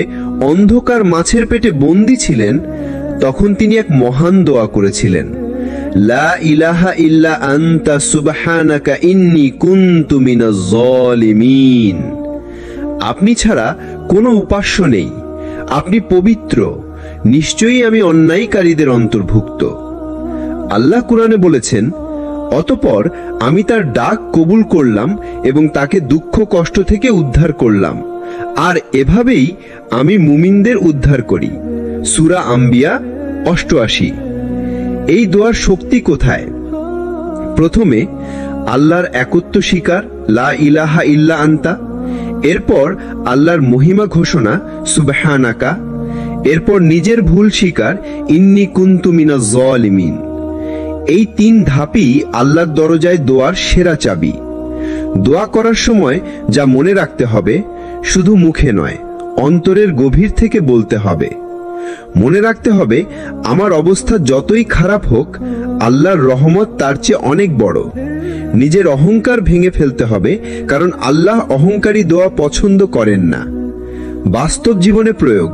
অন্ধকার মাছের পেটে বন্দী ছিলেন, তখন তিনি এক মহান দোয়া করেছিলেন, লা ইলাহা ইল্লা আনতা সুবহানাকা ইন্নী কুনতু মিনাজ জালিমিন। আপনি ছাড়া কোনো উপাস্য নেই, আপনি পবিত্র, নিশ্চয়ই আমি অন্যায়কারীদের অন্তর্ভুক্ত। আল্লাহ কুরআনে বলেছেন, অতঃপর আমি তার ডাক কবুল করলাম এবং তাকে দুঃখ কষ্ট থেকে উদ্ধার করলাম, আর এভাবেই আমি মুমিনদের উদ্ধার করি। সূরা আম্বিয়া 88। এই দোয়ার শক্তি কোথায়? প্রথমে আল্লাহর একত্ব স্বীকার, লা ইলাহা ইল্লা আনতা। এরপর আল্লাহর মহিমা ঘোষণা, সুবহানাকা। এরপর নিজের ভুল স্বীকার, ইন্নী কুনতু মিনাজ জালিমিন। এই তিন ধাপই আল্লাহর দরজায় দোয়ার সেরা চাবি। দোয়া করার সময় যা মনে রাখতে হবে, শুধু মুখে নয়, অন্তরের গভীর থেকে বলতে হবে। মনে রাখতে হবে, আমার অবস্থা যতই খারাপ হোক, আল্লাহর রহমত তার চেয়ে অনেক বড়। নিজের অহংকার ভেঙে ফেলতে হবে, কারণ আল্লাহ অহংকারী দোয়া পছন্দ করেন না। বাস্তব জীবনে প্রয়োগ।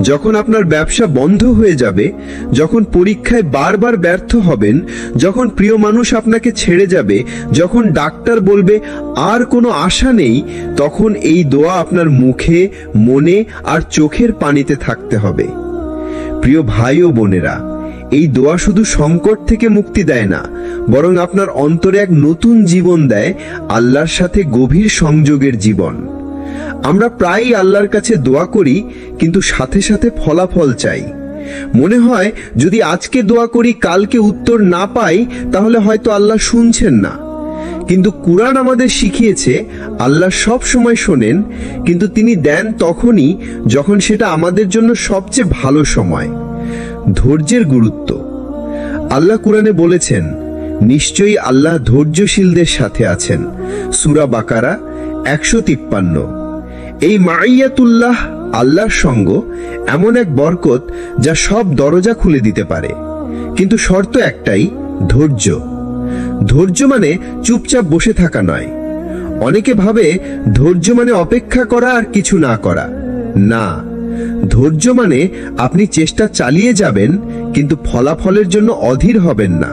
যখন আপনার ব্যবসা বন্ধ হয়ে যাবে, যখন পরীক্ষায় বারবার ব্যর্থ হবেন, যখন প্রিয় মানুষ আপনাকে ছেড়ে যাবে, যখন ডাক্তার বলবে আর কোনো আশা নেই, তখন এই দোয়া আপনার মুখে, মনে আর চোখের পানিতে থাকতে হবে। প্রিয় ভাই ও বোনেরা, এই দোয়া শুধু সংকট থেকে মুক্তি দেয় না, বরং আপনার অন্তরে এক নতুন জীবন দেয়, আল্লাহর সাথে গভীর সংযোগের জীবন। আমরা প্রায়ই আল্লাহর কাছে দোয়া করি, কিন্তু সাথে সাথে ফলাফল চাই। মনে হয় যদি আজকে দোয়া করি, কালকে উত্তর না পাই, তাহলে হয়তো আল্লাহ শুনছেন না। কিন্তু কুরআন আমাদের শিখিয়েছে, আল্লাহ সব সময় শোনেন, কিন্তু তিনি দেন তখনই যখন সেটা আমাদের জন্য সবচেয়ে ভালো সময়। ধৈর্যের গুরুত্ব। আল্লাহ কুরআনে বলেছেন, নিশ্চয়ই আল্লাহ ধৈর্যশীলদের সাথে আছেন। সূরা বাকারা 153। এই মাইয়াতুল্লাহ, আল্লাহর সঙ্গ, এমন এক বরকত যা সব দরজা খুলে দিতে পারে। কিন্তু শর্ত একটাই, ধৈর্য। ধৈর্য মানে চুপচাপ বসে থাকা নয়। অনেকে ভাবে ধৈর্য মানে অপেক্ষা করা আর কিছু না করা। না, ধৈর্য মানে আপনি চেষ্টা চালিয়ে যাবেন, কিন্তু ফলাফলের জন্য অধীর হবেন না।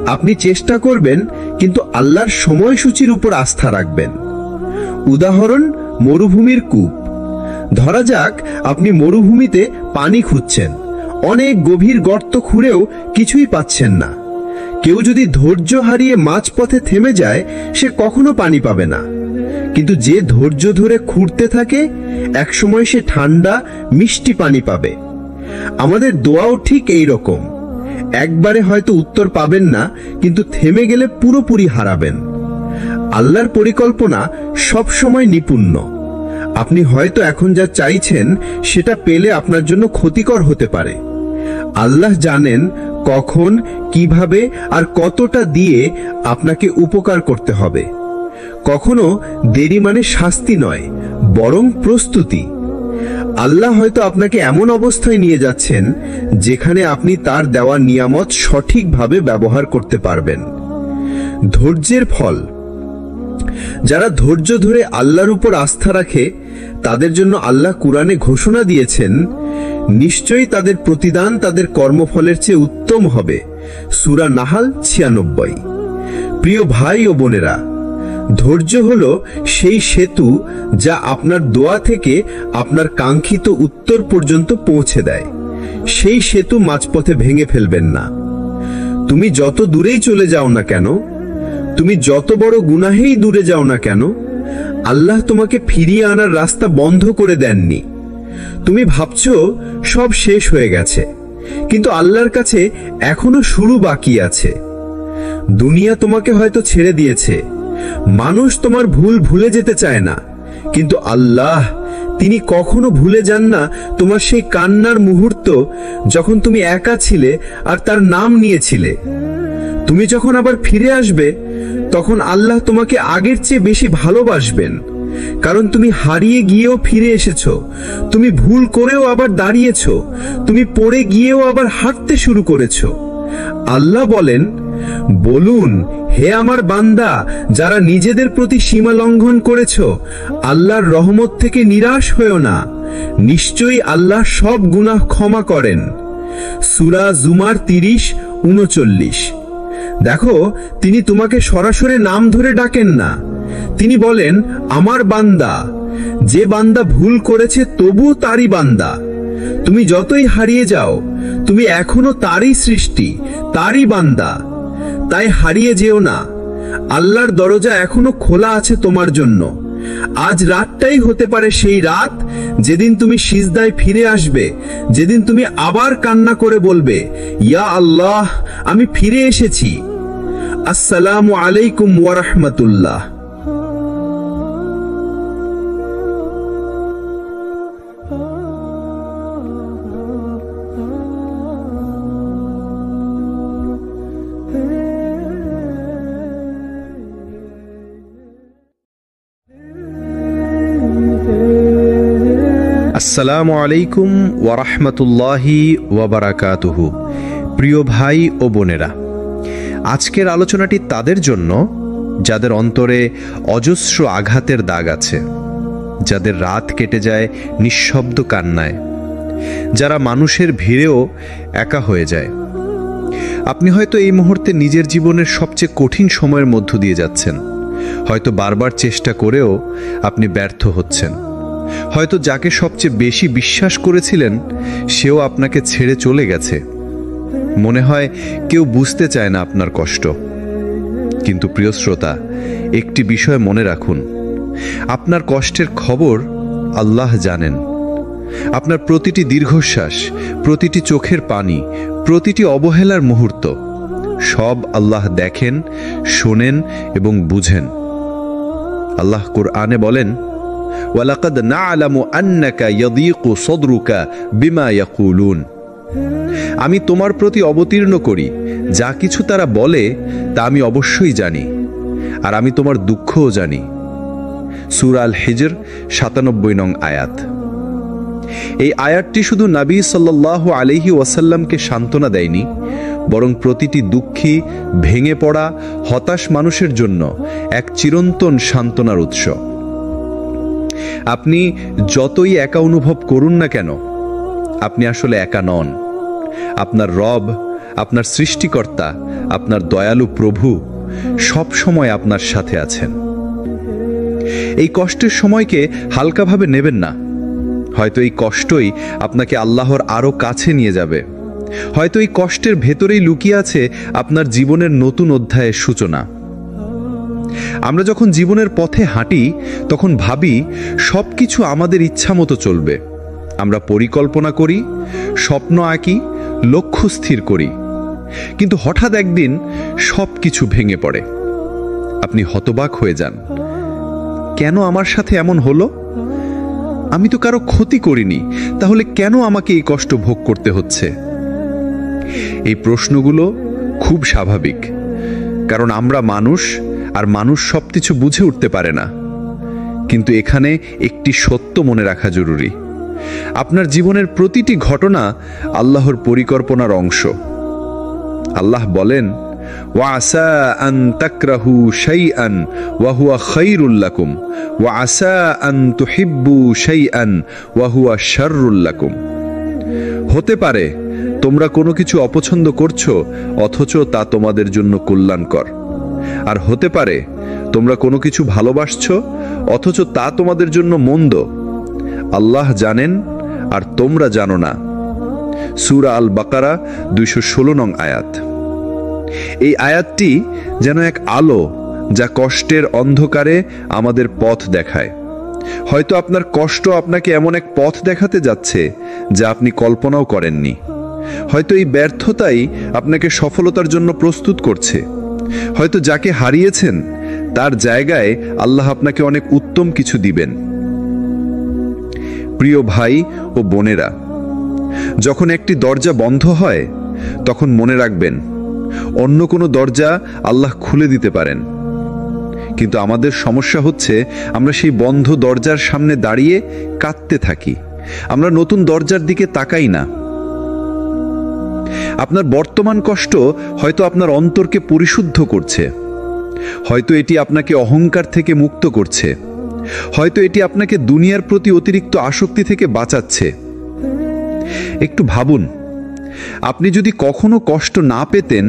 আপনি চেষ্টা করবেন, কিন্তু আল্লাহর সময়সূচির উপর আস্থা রাখবেন। উদাহরণ, মরুভূমির কূপ। ধরা যাক আপনি মরুভূমিতে পানি খুঁজছেন, অনেক গভীর গর্ত খুঁড়েও কিছুই পাচ্ছেন না। কেউ যদি ধৈর্য হারিয়ে মাঝপথে থেমে যায়, সে কখনো পানি পাবে না। কিন্তু যে ধৈর্য ধরে খুঁড়তে থাকে একসময় সে ঠান্ডা মিষ্টি পানি পাবে। আমাদের দোয়াও ঠিক এই রকম। একবারে হয়তো উত্তর পাবেন না, কিন্তু থেমে গেলে পুরোপুরি হারাবেন। আল্লাহর পরিকল্পনা সব সময় নিপুণ্য। আপনি হয়তো এখন যা চাইছেন সেটা পেলে আপনার জন্য ক্ষতিকর হতে পারে। আল্লাহ জানেন কখন, কিভাবে আর কতটা দিয়ে আপনাকে উপকার করতে হবে। কখনো দেরি মানে শাস্তি নয়, বরং প্রস্তুতি। আল্লাহ হয়তো আপনাকে এমন অবস্থায় নিয়ে যাচ্ছেন যেখানে আপনি তার দেওয়া নিয়ামত সঠিকভাবে ব্যবহার করতে পারবেন। ধৈর্যের ফল। যারা ধৈর্য ধরে আল্লাহর উপর আস্থা রাখে তাদের জন্য আল্লাহ কুরআনে ঘোষণা দিয়েছেন, নিশ্চয়ই তাদের প্রতিদান তাদের কর্মফলের চেয়ে উত্তম হবে। সূরা নাহাল 96। প্রিয় ভাই ও বোনেরা, ধৈর্য হলো সেই সেতু যা আপনার দোয়া থেকে আপনার কাঙ্ক্ষিত উত্তর পর্যন্ত পৌঁছে দেয়। সেই সেতু মাঝপথে ভেঙে ফেলবেন না। তুমি যত দূরেই চলে যাও না কেন, তুমি যত বড় গুনাহেই দূরে যাও না কেন, আল্লাহ তোমাকে ফিরিয়ে আনার রাস্তা বন্ধ করে দেননি। তুমি ভাবছো সব শেষ হয়ে গেছে, কিন্তু আল্লাহর কাছে এখনো শুরু বাকি আছে। দুনিয়া তোমাকে হয়তো ছেড়ে দিয়েছে, মানুষ তোমার ভুল ভুলে যেতে চায় না, কিন্তু আল্লাহ, তিনি কখনো ভুলে যান না তোমার সেই কান্নার মুহূর্ত যখন তুমি একা ছিলে আর তার নাম নিয়েছিলে। তুমি যখন আবার ফিরে আসবে তখন আল্লাহ তোমাকে আগের চেয়ে বেশি ভালোবাসবেন, কারণ তুমি হারিয়ে গিয়েও ফিরে এসেছো, তুমি ভুল করেও আবার দাঁড়িয়েছো, তুমি পড়ে গিয়েও আবার হাঁটতে শুরু করেছো। আল্লাহ বলেন, বলুন, হে আমার বান্দা যারা নিজেদের প্রতি সীমা লঙ্ঘন করেছো, আল্লাহর রহমত থেকে নিরাশ হয়ো না। নিশ্চয়ই আল্লাহ সব গুনাহ ক্ষমা করেন। সূরা জুমার 30-39। দেখো, তিনি তোমাকে সরাসরি নাম ধরে ডাকেন না। তিনি বলেন, আমার বান্দা। যে বান্দা ভুল করেছে তবু তারই বান্দা। তুমি যতই হারিয়ে যাও, তুমি এখনো তারই সৃষ্টি, তারই বান্দা। তাই হারিয়ে যেও না। আল্লাহর দরজা এখনো খোলা আছে তোমার জন্য। আজ রাতটাই হতে পারে সেই রাত যেদিন তুমি সিজদায় ফিরে আসবে, যেদিন তুমি আবার কান্না করে বলবে, ইয়া আল্লাহ, আমি ফিরে এসেছি। আসসালামু আলাইকুম ওয়া রাহমাতুল্লাহ। আসসালামু আলাইকুম ওয়া রাহমাতুল্লাহি ওয়া বারাকাতুহু। প্রিয় ভাই ও বোনেরা, আজকের আলোচনাটি তাদের জন্য যাদের অন্তরে অজস্র আঘাতের দাগ আছে, যাদের রাত কেটে যায় নিঃশব্দ কান্নায়, যারা মানুষের ভিড়েও একা হয়ে যায়। আপনি হয়তো এই মুহূর্তে নিজের জীবনের সবচেয়ে কঠিন সময়ের মধ্য দিয়ে যাচ্ছেন। হয়তো বারবার চেষ্টা করেও আপনি ব্যর্থ হচ্ছেন। হয়তো যাকে সবচেয়ে বেশি বিশ্বাস করেছিলেন সেও আপনাকে ছেড়ে চলে গেছে। মনে হয় কেউ বুঝতে চায় না আপনার কষ্ট। কিন্তু প্রিয় শ্রোতা, একটি বিষয় মনে রাখুন, আপনার কষ্টের খবর আল্লাহ জানেন। আপনার প্রতিটি দীর্ঘশ্বাস, প্রতিটি চোখের পানি, প্রতিটি অবহেলার মুহূর্ত সব আল্লাহ দেখেন, শোনেন এবং বুঝেন। আল্লাহ কুরআনে বলেন, ওয়ালাকাদ না'লামু আন্নাকা ইয়াদীকু সাদরুকা বিমা ইয়াকুলুন। আমি তোমার প্রতি অবতীর্ণ করি যা কিছু তারা বলে তা আমি অবশ্যই জানি, আর আমি তোমার দুঃখও জানি। সূরা আল হিজর ৯৭ নং আয়াত। এই আয়াতটি শুধু নবী সাল্লাল্লাহু আলাইহি ওয়াসাল্লামকে সান্ত্বনা দেয়নি, বরং প্রতিটি দুঃখী, ভেঙে পড়া, হতাশ মানুষের জন্য এক চিরন্তন সান্ত্বনার উৎস। আপনি যতই একা অনুভব করুন না কেন, আপনি আসলে একা নন। আপনার রব, আপনার সৃষ্টিকর্তা, আপনার দয়ালু প্রভু সব সময় আপনার সাথে আছেন। এই কষ্টের সময়কে হালকাভাবে নেবেন না। হয়তো এই কষ্টই আপনাকে আল্লাহর আরো কাছে নিয়ে যাবে। হয়তো এই কষ্টের ভেতরেই লুকিয়ে আছে আপনার জীবনের নতুন অধ্যায়ের সূচনা। আমরা যখন জীবনের পথে হাঁটি তখন ভাবি সব কিছু আমাদের ইচ্ছা মতো চলবে। আমরা পরিকল্পনা করি, স্বপ্ন আঁকি, লক্ষ্য স্থির করি, কিন্তু হঠাৎ একদিন সব কিছু ভেঙে পড়ে। আপনি হতবাক হয়ে যান, কেন আমার সাথে এমন হলো? আমি তো কারো ক্ষতি করিনি, তাহলে কেন আমাকে এই কষ্ট ভোগ করতে হচ্ছে? এই প্রশ্নগুলো খুব স্বাভাবিক, কারণ আমরা মানুষ, আর মানুষ সবকিছু বুঝে উঠতে পারে না। কিন্তু এখানে একটি সত্য মনে রাখা জরুরি, আপনার জীবনের প্রতিটি ঘটনা আল্লাহর পরিকল্পনার অংশ। আল্লাহ বলেন, ওয়াসা আন তাকরাহু শাইআন ওয়া হুয়া খায়রুল লাকুম ওয়া আসা আন তুহিব্বু শাইআন ওয়া হুয়া শাররুল লাকুম। হতে পারে তোমরা কোনো কিছু অপছন্দ করছো, অথচ তা তোমাদের জন্য কল্যাণকর। আর হতে পারে তোমরা কোনো কিছু ভালোবাসছো, অথচ তা তোমাদের জন্য মন্দ। আল্লাহ জানেন আর তোমরা জানো না। সূরা আল বাকারা 216 নং আয়াত। এই আয়াতটি যেন এক আলো, যা কষ্টের অন্ধকারে আমাদের পথ দেখায়। হয়তো আপনার কষ্ট আপনাকে এমন এক পথ দেখাতে যাচ্ছে যা আপনি কল্পনাও করেননি। হয়তো এই ব্যর্থতাই আপনাকে সফলতার জন্য প্রস্তুত করছে। হয়তো যাকে হারিয়েছেন তার জায়গায় আল্লাহ আপনাকে অনেক উত্তম কিছু দিবেন। প্রিয় ভাই ও বোনেরা, যখন একটি দরজা বন্ধ হয় তখন মনে রাখবেন অন্য কোনো দরজা আল্লাহ খুলে দিতে পারেন। কিন্তু আমাদের সমস্যা হচ্ছে আমরা সেই বন্ধ দরজার সামনে দাঁড়িয়ে কাঁদতে থাকি, আমরা নতুন দরজার দিকে তাকাই না। আপনার বর্তমান কষ্ট হয়তো আপনার অন্তরকে পরিশুদ্ধ করছে, হয়তো এটি আপনাকে অহংকার থেকে মুক্ত করছে, হয়তো এটি আপনাকে দুনিয়ার প্রতি অতিরিক্ত আসক্তি থেকে বাঁচাচ্ছে। একটু ভাবুন, আপনি যদি কখনো কষ্ট না পেতেন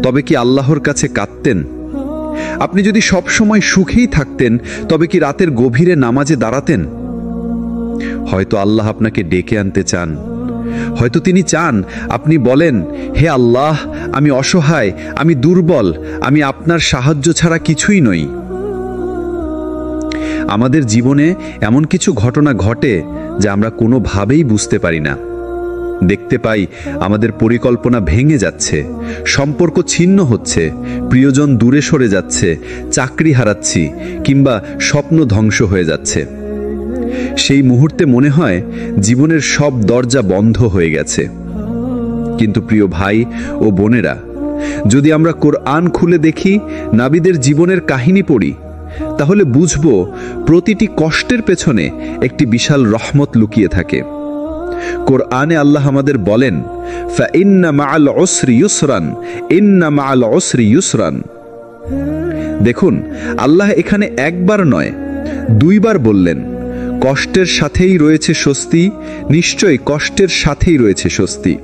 তবে কি আল্লাহর কাছে কাঁদতেন? আপনি যদি সব সময় সুখেই থাকতেন তবে কি রাতের গভীরে নামাজে দাঁড়াতেন? হয়তো আল্লাহ আপনাকে ডেকে আনতে চান, হয়তো তিনি চান আপনি বলেন, হে আল্লাহ, আমি অসহায়, আমি দুর্বল, আমি আপনার সাহায্য ছাড়া কিছুই নই। আমাদের জীবনে এমন কিছু ঘটনা ঘটে যা আমরা কোনোভাবেই বুঝতে পারি না। দেখতে পাই আমাদের পরিকল্পনা ভেঙে যাচ্ছে, সম্পর্ক ছিন্ন হচ্ছে, প্রিয়জন দূরে সরে যাচ্ছে, চাকরি হারাচ্ছি, কিংবা স্বপ্ন ধ্বংস হয়ে যাচ্ছে। সেই মুহূর্তে মনে হয় জীবনের সব দরজা বন্ধ হয়ে গেছে। কিন্তু প্রিয় ভাই ও বোনেরা, যদি আমরা কোরআন খুলে দেখি, নাবিদের জীবনের কাহিনী পড়ি, তাহলে বুঝব প্রতিটি কষ্টের পেছনে একটি বিশাল রহমত লুকিয়ে থাকে। কোরআনে আল্লাহ আমাদের বলেন, ফাইন্না মাআল উসরি ইউসরান, ইন্না মাআল উসরি ইউসরান। দেখুন, আল্লাহ এখানে একবার নয়, দুইবার বললেন, কষ্টের সাথেই রয়েছে স্বস্তি, নিশ্চয়ই কষ্টের সাথেই রয়েছে স্বস্তি।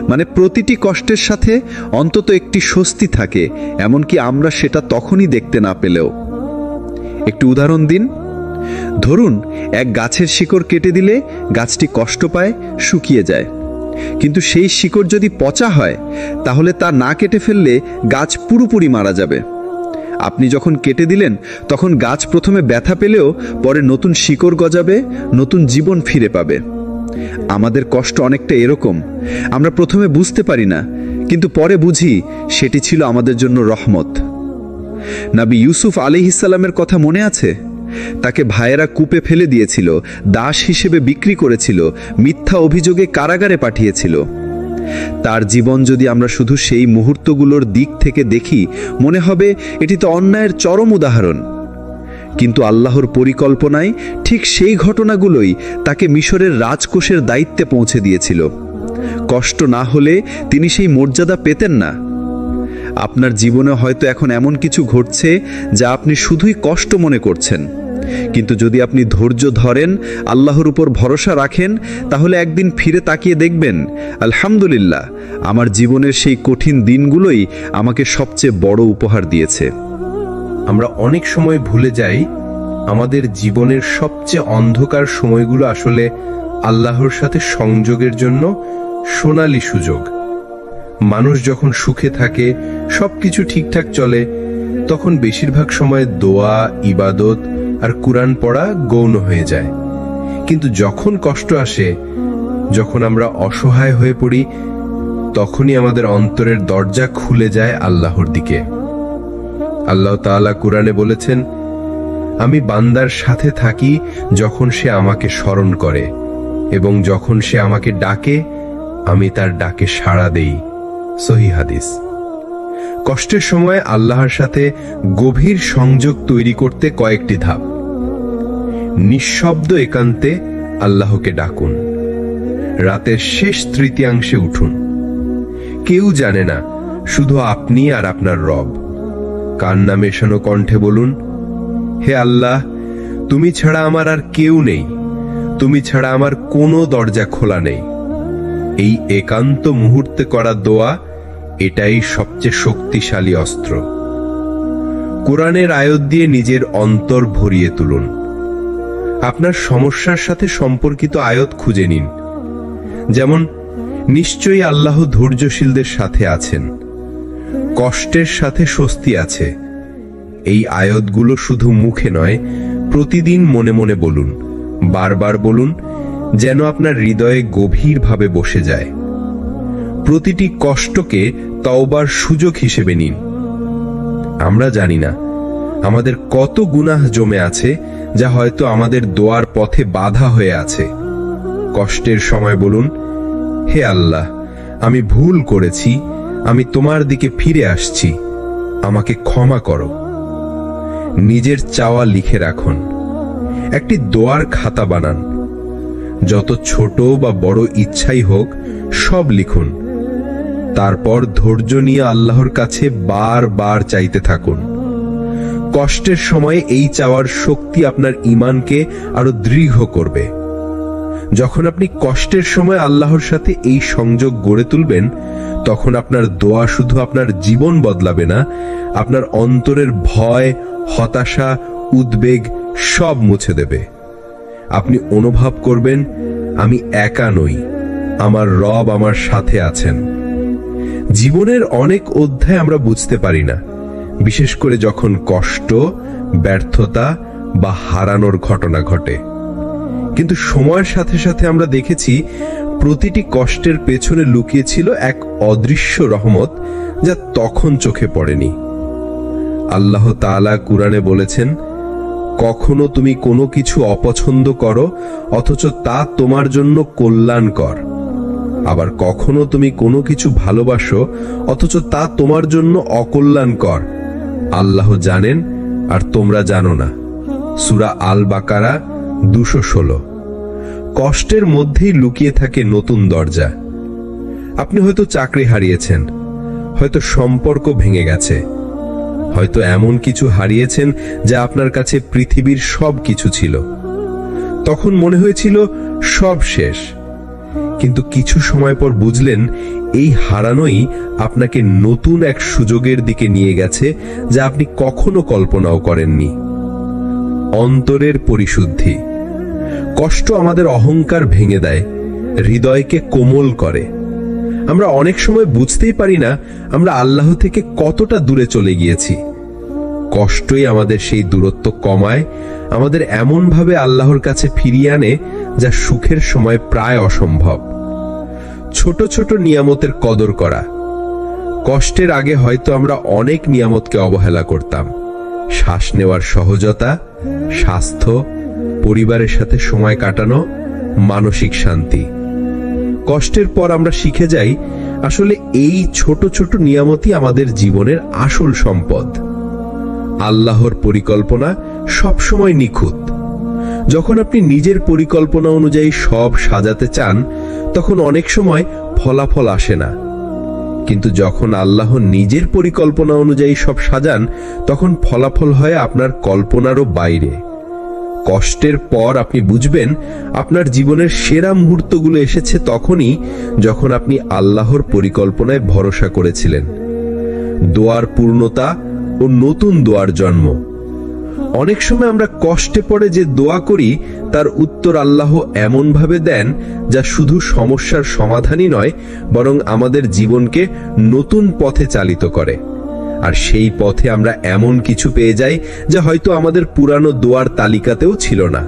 মানে প্রতিটি কষ্টের সাথে অন্তত একটি স্বস্তি থাকে, এমনকি আমরা সেটা তখনই দেখতে না পেলেও। একটু উদাহরণ দিন। ধরুন, এক গাছের শিকড় কেটে দিলে গাছটি কষ্ট পায়, শুকিয়ে যায়। কিন্তু সেই শিকড় যদি পচা হয়, তাহলে তা না কেটে ফেললে গাছ পুরোপুরি মারা যাবে। আপনি যখন কেটে দিলেন তখন গাছ প্রথমে ব্যথা পেলেও পরে নতুন শিকড় গজাবে, নতুন জীবন ফিরে পাবে। আমাদের কষ্ট অনেকটা এরকম, আমরা প্রথমে বুঝতে পারি না, কিন্তু পরে বুঝি সেটি ছিল আমাদের জন্য রহমত। নবী ইউসুফ আলাইহিস সালামের কথা মনে আছে? তাকে ভাইয়েরা কূপে ফেলে দিয়েছিল, দাস হিসেবে বিক্রি করেছিল, মিথ্যা অভিযোগে কারাগারে পাঠিয়েছিল। তার জীবন যদি আমরা শুধু সেই মুহূর্তগুলোর দিক থেকে দেখি, মনে হবে এটি তো অন্যায়ের চরম উদাহরণ। কিন্তু আল্লাহর পরিকল্পনায় ঠিক সেই ঘটনাগুলোই তাকে মিশরের রাজকোষের দায়িত্বে পৌঁছে দিয়েছিল। কষ্ট না হলে তিনি সেই মর্যাদা পেতেন না। আপনার জীবনে হয়তো এখন এমন কিছু ঘটছে যা আপনি শুধুই কষ্ট মনে করছেন, কিন্তু যদি আপনি ধৈর্য ধরেন, আল্লাহর উপর ভরসা রাখেন, তাহলে একদিন ফিরে তাকিয়ে দেখবেন, আলহামদুলিল্লাহ, আমার জীবনের সেই কঠিন দিনগুলোই আমাকে সবচেয়ে বড় উপহার দিয়েছে। আমরা অনেক সময় ভুলে যাই আমাদের জীবনের সবচেয়ে অন্ধকার সময়গুলো আসলে আল্লাহর সাথে সংযোগের জন্য সোনালী সুযোগ। মানুষ যখন সুখে থাকে, সবকিছু ঠিকঠাক চলে, তখন বেশিরভাগ সময় দোয়া, ইবাদত আর কুরআন পড়া গৌণ হয়ে যায়। কিন্তু যখন কষ্ট আসে, যখন আমরা অসহায় হয়ে পড়ি, তখনই আমাদের অন্তরের দরজা খুলে যায় আল্লাহর দিকে। আল্লাহ তাআলা কুরআনে বলেছেন, আমি বান্দার সাথে থাকি যখন সে আমাকে স্মরণ করে, এবং যখন সে আমাকে ডাকে আমি তার ডাকে সাড়া দেই। সহিহ হাদিস। কষ্টের সময় আল্লাহর সাথে গভীর সংযোগ তৈরি করতে কয়েকটি ধাপ। নিঃশব্দ একান্তে আল্লাহকে ডাকুন। রাতের শেষ তৃতীয়াংশে উঠুন। কেউ জানে না, শুধু আপনি আর আপনার রব। কান্না মেশানো কণ্ঠে বলুন, হে আল্লাহ, তুমি ছাড়া আমার আর কেউ নেই, তুমি ছাড়া আমার কোনো দরজা খোলা নেই। এই একান্ত মুহূর্তে করা দোয়া, এটাই সবচেয়ে শক্তিশালী অস্ত্র। কোরআনের আয়াত দিয়ে নিজের অন্তর ভরিয়ে তুলুন। আপনার সমস্যার সাথে সম্পর্কিত আয়াত খুঁজে নিন, যেমন নিশ্চয়ই আল্লাহ ধৈর্যশীলদের সাথে আছেন, কষ্টের সাথে স্বস্তি আছে। এই আয়াতগুলো শুধু মুখে নয়, প্রতিদিন মনে মনে বলুন, বারবার বলুন, যেন আপনার হৃদয়ে গভীরভাবে বসে যায়। প্রতিটি কষ্টকে তওবার সুযোগ হিসেবে নিন। আমরা জানি না আমাদের কত গুনাহ জমে আছে, যা হয়তো আমাদের দোয়ার পথে বাধা হয়ে আছে। কষ্টের সময় বলুন, হে আল্লাহ, আমি ভুল করেছি, আমি তোমার দিকে ফিরে আসছি, আমাকে ক্ষমা করো। নিজের চাওয়া লিখে রাখুন। একটি দোয়ার খাতা বানান। যত ছোট বা বড় ইচ্ছাই হোক, সব লিখুন। তারপর ধৈর্য নিয়ে আল্লাহর কাছে বারবার চাইতে থাকুন। কষ্টের সময় এই চাওয়ার শক্তি আপনার ঈমানকে আরো দৃঢ় করবে। যখন আপনি কষ্টের সময় আল্লাহর সাথে এই সংযোগ গড়ে তুলবেন, তখন আপনার দোয়া শুধু আপনার জীবন বদলাবে না, আপনার অন্তরের ভয়, হতাশা, উদ্বেগ সব মুছে দেবে। আপনি অনুভব করবেন, আমি একা নই, আমার রব আমার সাথে আছেন। জীবনের অনেক অধ্যায় আমরা বুঝতে পারি না, বিশেষ করে যখন কষ্ট, ব্যর্থতা বা হারানোর ঘটনা ঘটে। কিন্তু সময়ের সাথে সাথে আমরা দেখেছি, প্রতিটি কষ্টের পেছনে লুকিয়ে ছিল এক অদৃশ্য রহমত, যা তখন চোখে পড়েনি। আল্লাহ তাআলা কুরআনে বলেছেন, কখনো তুমি কোনো কিছু অপছন্দ করো অথচ তা তোমার জন্য কল্যাণকর, আবার কখনো তুমি কোনো কিছু ভালোবাসো অথচ তা তোমার জন্য অকল্যাণকর। আল্লাহ জানেন আর তোমরা জানো না। সূরা আল বাকারা 216। কষ্টের মধ্যেই লুকিয়ে থাকে নতুন দরজা। আপনি হয়তো চাকরি হারিয়েছেন, হয়তো সম্পর্ক ভেঙে গেছে, হয়তো এমন কিছু হারিয়েছেন যা আপনার কাছে পৃথিবীর সব কিছু ছিল। তখন মনে হয়েছিল সব শেষ, কিন্তু কিছু সময় পর বুঝলেন এই হারানোই আপনাকে নতুন এক সুযোগের দিকে নিয়ে গেছে, যা আপনি কখনো কল্পনাও করেননি। অন্তরের পরিশুদ্ধি। কষ্ট আমাদের অহংকার ভেঙে দেয়, হৃদয়কে কোমল করে। আমরা অনেক সময় বুঝতেই পারি না আমরা আল্লাহ থেকে কতটা দূরে চলে গিয়েছি। কষ্টই আমাদের সেই দূরত্ব কমায়, আমাদের এমন ভাবে আল্লাহর কাছে ফিরিয়ে আনে যা সুখের সময় প্রায় অসম্ভব। ছোট ছোট নিয়ামতের কদর করা। কষ্টের আগে হয়তো আমরা অনেক নিয়ামতকে অবহেলা করতাম। শ্বাস নেওয়ার সহজতা, স্বাস্থ্য, পরিবারের সাথে সময় কাটানো, মানসিক শান্তি। কষ্টের পর আমরা শিখে যাই, আসলে এই ছোট ছোট নিয়ামতই আমাদের জীবনের আসল সম্পদ। আল্লাহর পরিকল্পনা সবসময় নিখুঁত। যখন আপনি নিজের পরিকল্পনা অনুযায়ী সব সাজাতে চান, তখন অনেক সময় ফলাফল আসে না। কিন্তু যখন আল্লাহ নিজের পরিকল্পনা অনুযায়ী সব সাজান, তখন ফলাফল হয় আপনার কল্পনারও বাইরে। কষ্টের পর আপনি বুঝবেন, আপনার জীবনের সেরা মুহূর্তগুলো এসেছে তখনই যখন আপনি আল্লাহর পরিকল্পনায় ভরসা করেছিলেন। দোয়ার পূর্ণতা ও নতুন দোয়ার জন্ম। অনেক সময় আমরা কষ্টে পড়ে যে দোয়া করি, তার উত্তর আল্লাহ এমন ভাবে দেন যা শুধু সমস্যার সমাধানই নয়, বরং আমাদের জীবনকে নতুন পথে চালিত করে। আর সেই পথে আমরা এমন কিছু পেয়ে যাই যা হয়তো আমাদের পুরানো দোয়ার তালিকাতেও ছিল না।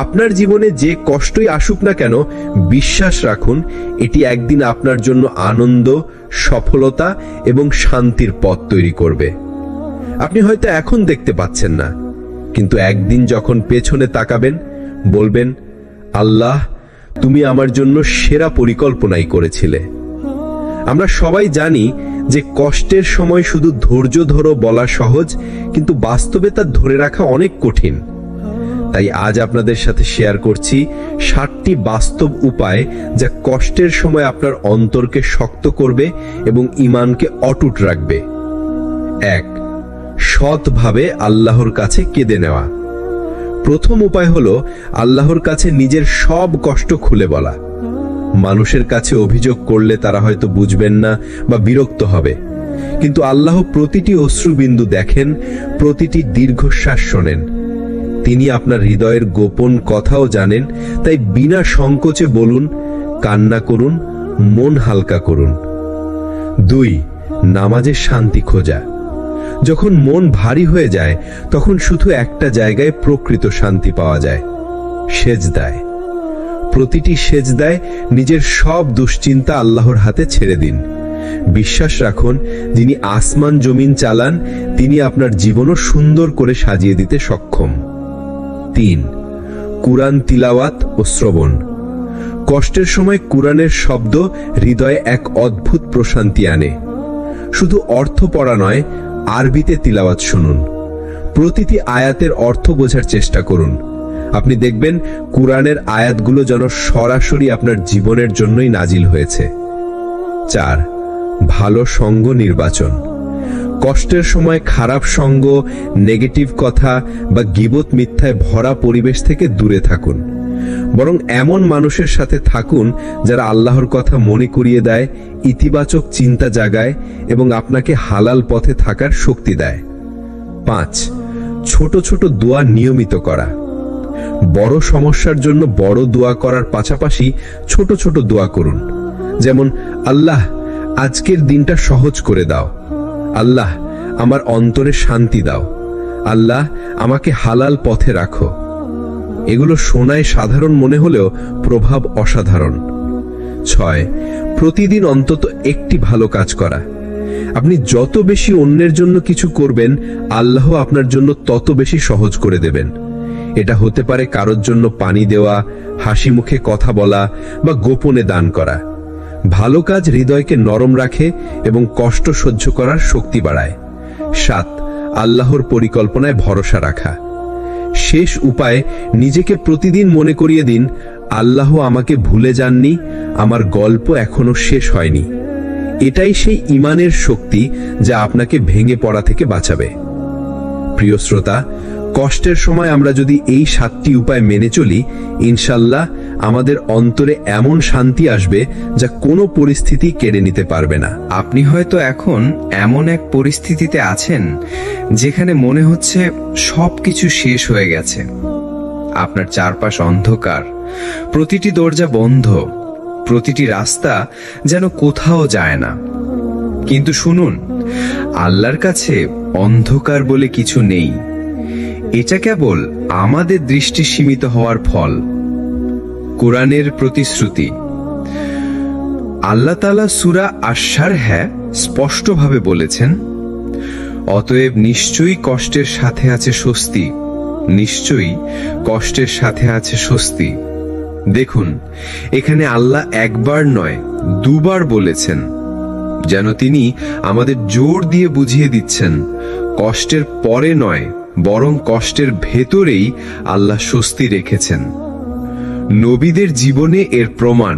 আপনার জীবনে যে কষ্টই আসুক না কেন, বিশ্বাস রাখুন এটি একদিন আপনার জন্য আনন্দ, সফলতা এবং শান্তির পথ তৈরি করবে। আপনি হয়তো এখন দেখতে পাচ্ছেন না, কিন্তু একদিন যখন পেছনে তাকাবেন বলবেন, আল্লাহ, তুমি আমার জন্য সেরা পরিকল্পনাই করেছিলে। আমরা সবাই জানি যে কষ্টের সময় শুধু ধৈর্য ধরো বলা সহজ, কিন্তু বাস্তবে তা ধরে রাখা অনেক কঠিন। তাই আজ আপনাদের সাথে শেয়ার করছি 7টি বাস্তব উপায় যা কষ্টের সময় আপনার অন্তরকে শক্ত করবে এবং ঈমানকে অটুট রাখবে। 1. সৎভাবে আল্লাহর কাছে কেঁদে নেওয়া। প্রথম উপায় হলো আল্লাহর কাছে নিজের সব কষ্ট খুলে বলা। মানুষের কাছে অভিযোগ করলে তারা হয়তো বুঝবেন না বা বিরক্ত হবে, কিন্তু আল্লাহ প্রতিটি অশ্রুবিন্দু দেখেন, প্রতিটি দীর্ঘশ্বাস শোনেন। তিনি আপনার হৃদয়ের গোপন কথাও জানেন। তাই বিনা সংকোচে বলুন, কান্না করুন, মন হালকা করুন। 2. নামাজে শান্তি খোঁজা। যখন মন ভারী হয়ে যায় তখন শুধু একটা জায়গায় প্রকৃত শান্তি পাওয়া যায়, সেজদায়। প্রতিটি সেজদায় নিজের সব দুশ্চিন্তা আল্লাহর হাতে ছেড়ে দিন। বিশ্বাস রাখুন, যিনি আসমান জমিন চালান তিনি আপনার জীবনও সুন্দর করে সাজিয়ে দিতে সক্ষম। 3. কুরআন তিলাওয়াত ও শ্রবণ। কষ্টের সময় কুরআনের শব্দ হৃদয়ে এক অদ্ভুত প্রশান্তি আনে। শুধু অর্থ পড়া নয়, আরবিতে তিলাওয়াত শুনুন। প্রতিটি আয়াতের অর্থ বোঝার চেষ্টা করুন। আপনি দেখবেন কুরআনের আয়াতগুলো যেন সরাসরি আপনার জীবনের জন্যই নাজিল হয়েছে। 4. ভালো সঙ্গ নির্বাচন। কষ্টের সময় খারাপ সঙ্গ, নেগেটিভ কথা বা গীবত মিথ্যায় ভরা পরিবেশ থেকে দূরে থাকুন। বরং এমন মানুষের সাথে থাকুন যারা আল্লাহর কথা মনে করিয়ে দেয়, ইতিবাচক চিন্তা জাগায় এবং আপনাকে হালাল পথে থাকার শক্তি দেয়। 5. ছোট ছোট দোয়া নিয়মিত করা। বড় সমস্যার জন্য বড় দোয়া করার পাশাপাশি ছোট ছোট দোয়া করুন। যেমন, আল্লাহ, আজকের দিনটা সহজ করে দাও। আল্লাহ, আমার অন্তরে শান্তি দাও। আল্লাহ, আমাকে হালাল পথে রাখো। এগুলো শোনায় সাধারণ মনে হলেও প্রভাব অসাধারণ। 6. প্রতিদিন অন্তত একটি ভালো কাজ করা। আপনি যত বেশি অন্যের জন্য কিছু করবেন, আল্লাহ আপনার জন্য তত বেশি সহজ করে দেবেন। এটা হতে পারে কারোর জন্য পানি দেওয়া, হাসি মুখে কথা বলা বা গোপনে দান করা। ভালো কাজ হৃদয়কে নরম রাখে এবং কষ্ট সহ্য করার শক্তি বাড়ায়। 7. আল্লাহর পরিকল্পনায় ভরসা রাখা। শেষ উপায়, নিজেকে প্রতিদিন মনে করিয়ে দিন, আল্লাহ আমাকে ভুলে যাননি, আমার গল্প এখনো শেষ হয়নি। এটাই সেই ঈমানের শক্তি যা আপনাকে ভেঙে পড়া থেকে বাঁচাবে। প্রিয় শ্রোতা, কষ্টের সময় আমরা যদি এই 7টি উপায় মেনে চলি, ইনশাল্লাহ আমাদের অন্তরে এমন শান্তি আসবে যা কোনো পরিস্থিতি কেড়ে নিতে পারবে না। আপনি হয়তো এখন এমন এক পরিস্থিতিতে আছেন যেখানে মনে হচ্ছে সবকিছু শেষ হয়ে গেছে। আপনার চারপাশ অন্ধকার, প্রতিটি দরজা বন্ধ, প্রতিটি রাস্তা যেন কোথাও যায় না। কিন্তু শুনুন, আল্লাহর কাছে অন্ধকার বলে কিছু নেই। এটা কেবল আমাদের দৃষ্টি সীমিত হওয়ার ফল। কুরআনের প্রতিশ্রুতি। আল্লাহ তাআলা সূরা আশ-শারহে স্পষ্টভাবে বলেছেন, অতএব নিশ্চয়ই কষ্টের সাথে আছে স্বস্তি, নিশ্চয়ই কষ্টের সাথে আছে স্বস্তি। দেখুন, এখানে আল্লাহ একবার নয়, দুবার বলেছেন, যেন তিনি আমাদের জোর দিয়ে বুঝিয়ে দিচ্ছেন, কষ্টের পরে নয়, বরং কষ্টের ভেতরেই আল্লাহ স্বস্তি রেখেছেন। নবীদের জীবনে এর প্রমাণ।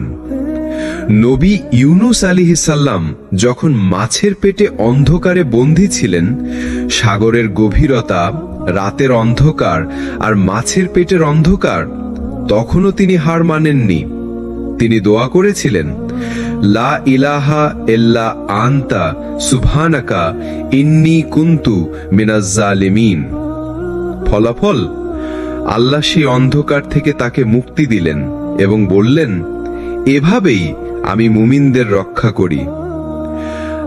নবী ইউনুস আলাইহিস সালাম যখন মাছের পেটে অন্ধকারে বন্দী ছিলেন, সাগরের গভীরতা, রাতের অন্ধকার আর মাছের পেটের অন্ধকার, তখনও তিনি হার মানেননি। তিনি দোয়া করেছিলেন, লা ইলাহা ইল্লা আনতা সুবহানাকা ইন্নী কুনতু মিনাজ জালিমিন। ফলাফল, আল্লাহ সেই অন্ধকার থেকে তাকে মুক্তি দিলেন এবং বললেন, এভাবেই আমি মুমিনদের রক্ষা করি।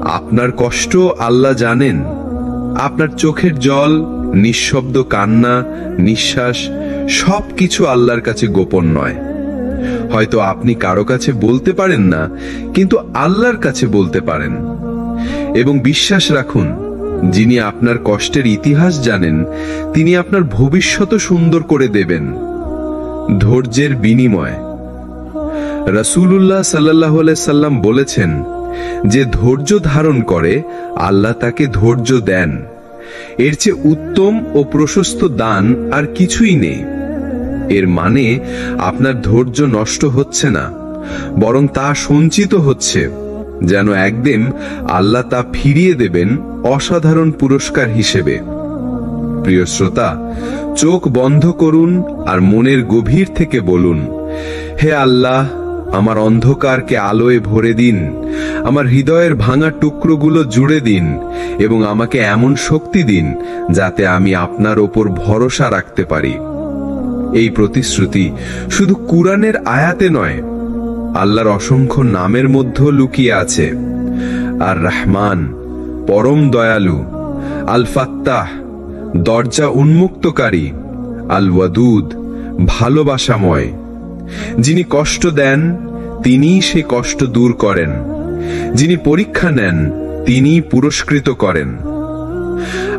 আপনার কষ্ট আল্লাহ জানেন। আপনার চোখের জল, নিঃশব্দ কান্না, নিঃশ্বাস সবকিছু আল্লাহর কাছে গোপন নয়। হয়তো আপনি কারো কাছে বলতে পারেন না, কিন্তু আল্লাহর কাছে বলতে পারেন। এবং বিশ্বাস রাখুন, যিনি আপনার কষ্টের ইতিহাস জানেন, তিনি আপনার ভবিষ্যৎ সুন্দর করে দেবেন। ধৈর্যের বিনিময়। রাসূলুল্লাহ সাল্লাল্লাহু আলাইহি সাল্লাম বলেছেন, যে ধৈর্য ধারণ করে আল্লাহ তাকে ধৈর্য দেন। এর চেয়ে উত্তম ও প্রশস্ত দান আর কিছুই নেই। এর মানে আপনার ধৈর্য নষ্ট হচ্ছে না, বরং তা সঞ্চিত হচ্ছে, যেন একদিন আল্লাহ তা ফিরিয়ে দেবেন অসাধারণ পুরস্কার হিসেবে। প্রিয় শ্রোতা, চোখ বন্ধ করুন আর মনের গভীর থেকে বলুন, হে আল্লাহ, আমার অন্ধকারকে আলোয় ভরে দিন, আমার হৃদয়ের ভাঙা টুকরোগুলো জুড়ে দিন এবং আমাকে এমন শক্তি দিন যাতে আমি আপনার ওপর ভরসা রাখতে পারি। এই প্রতিশ্রুতি শুধু কুরআনের আয়াতে নয়, আল্লাহর অসংখ্য নামের মধ্যে লুকিয়ে আছে। আর রহমান, পরম দয়ালু; আল ফাত্তাহ, দরজা উন্মুক্তকারী; আল ওয়াদুদ, ভালোবাসাময়। যিনি কষ্ট দেন, তিনিই সে কষ্ট দূর করেন। যিনি পরীক্ষা নেন, তিনিই পুরস্কৃত করেন।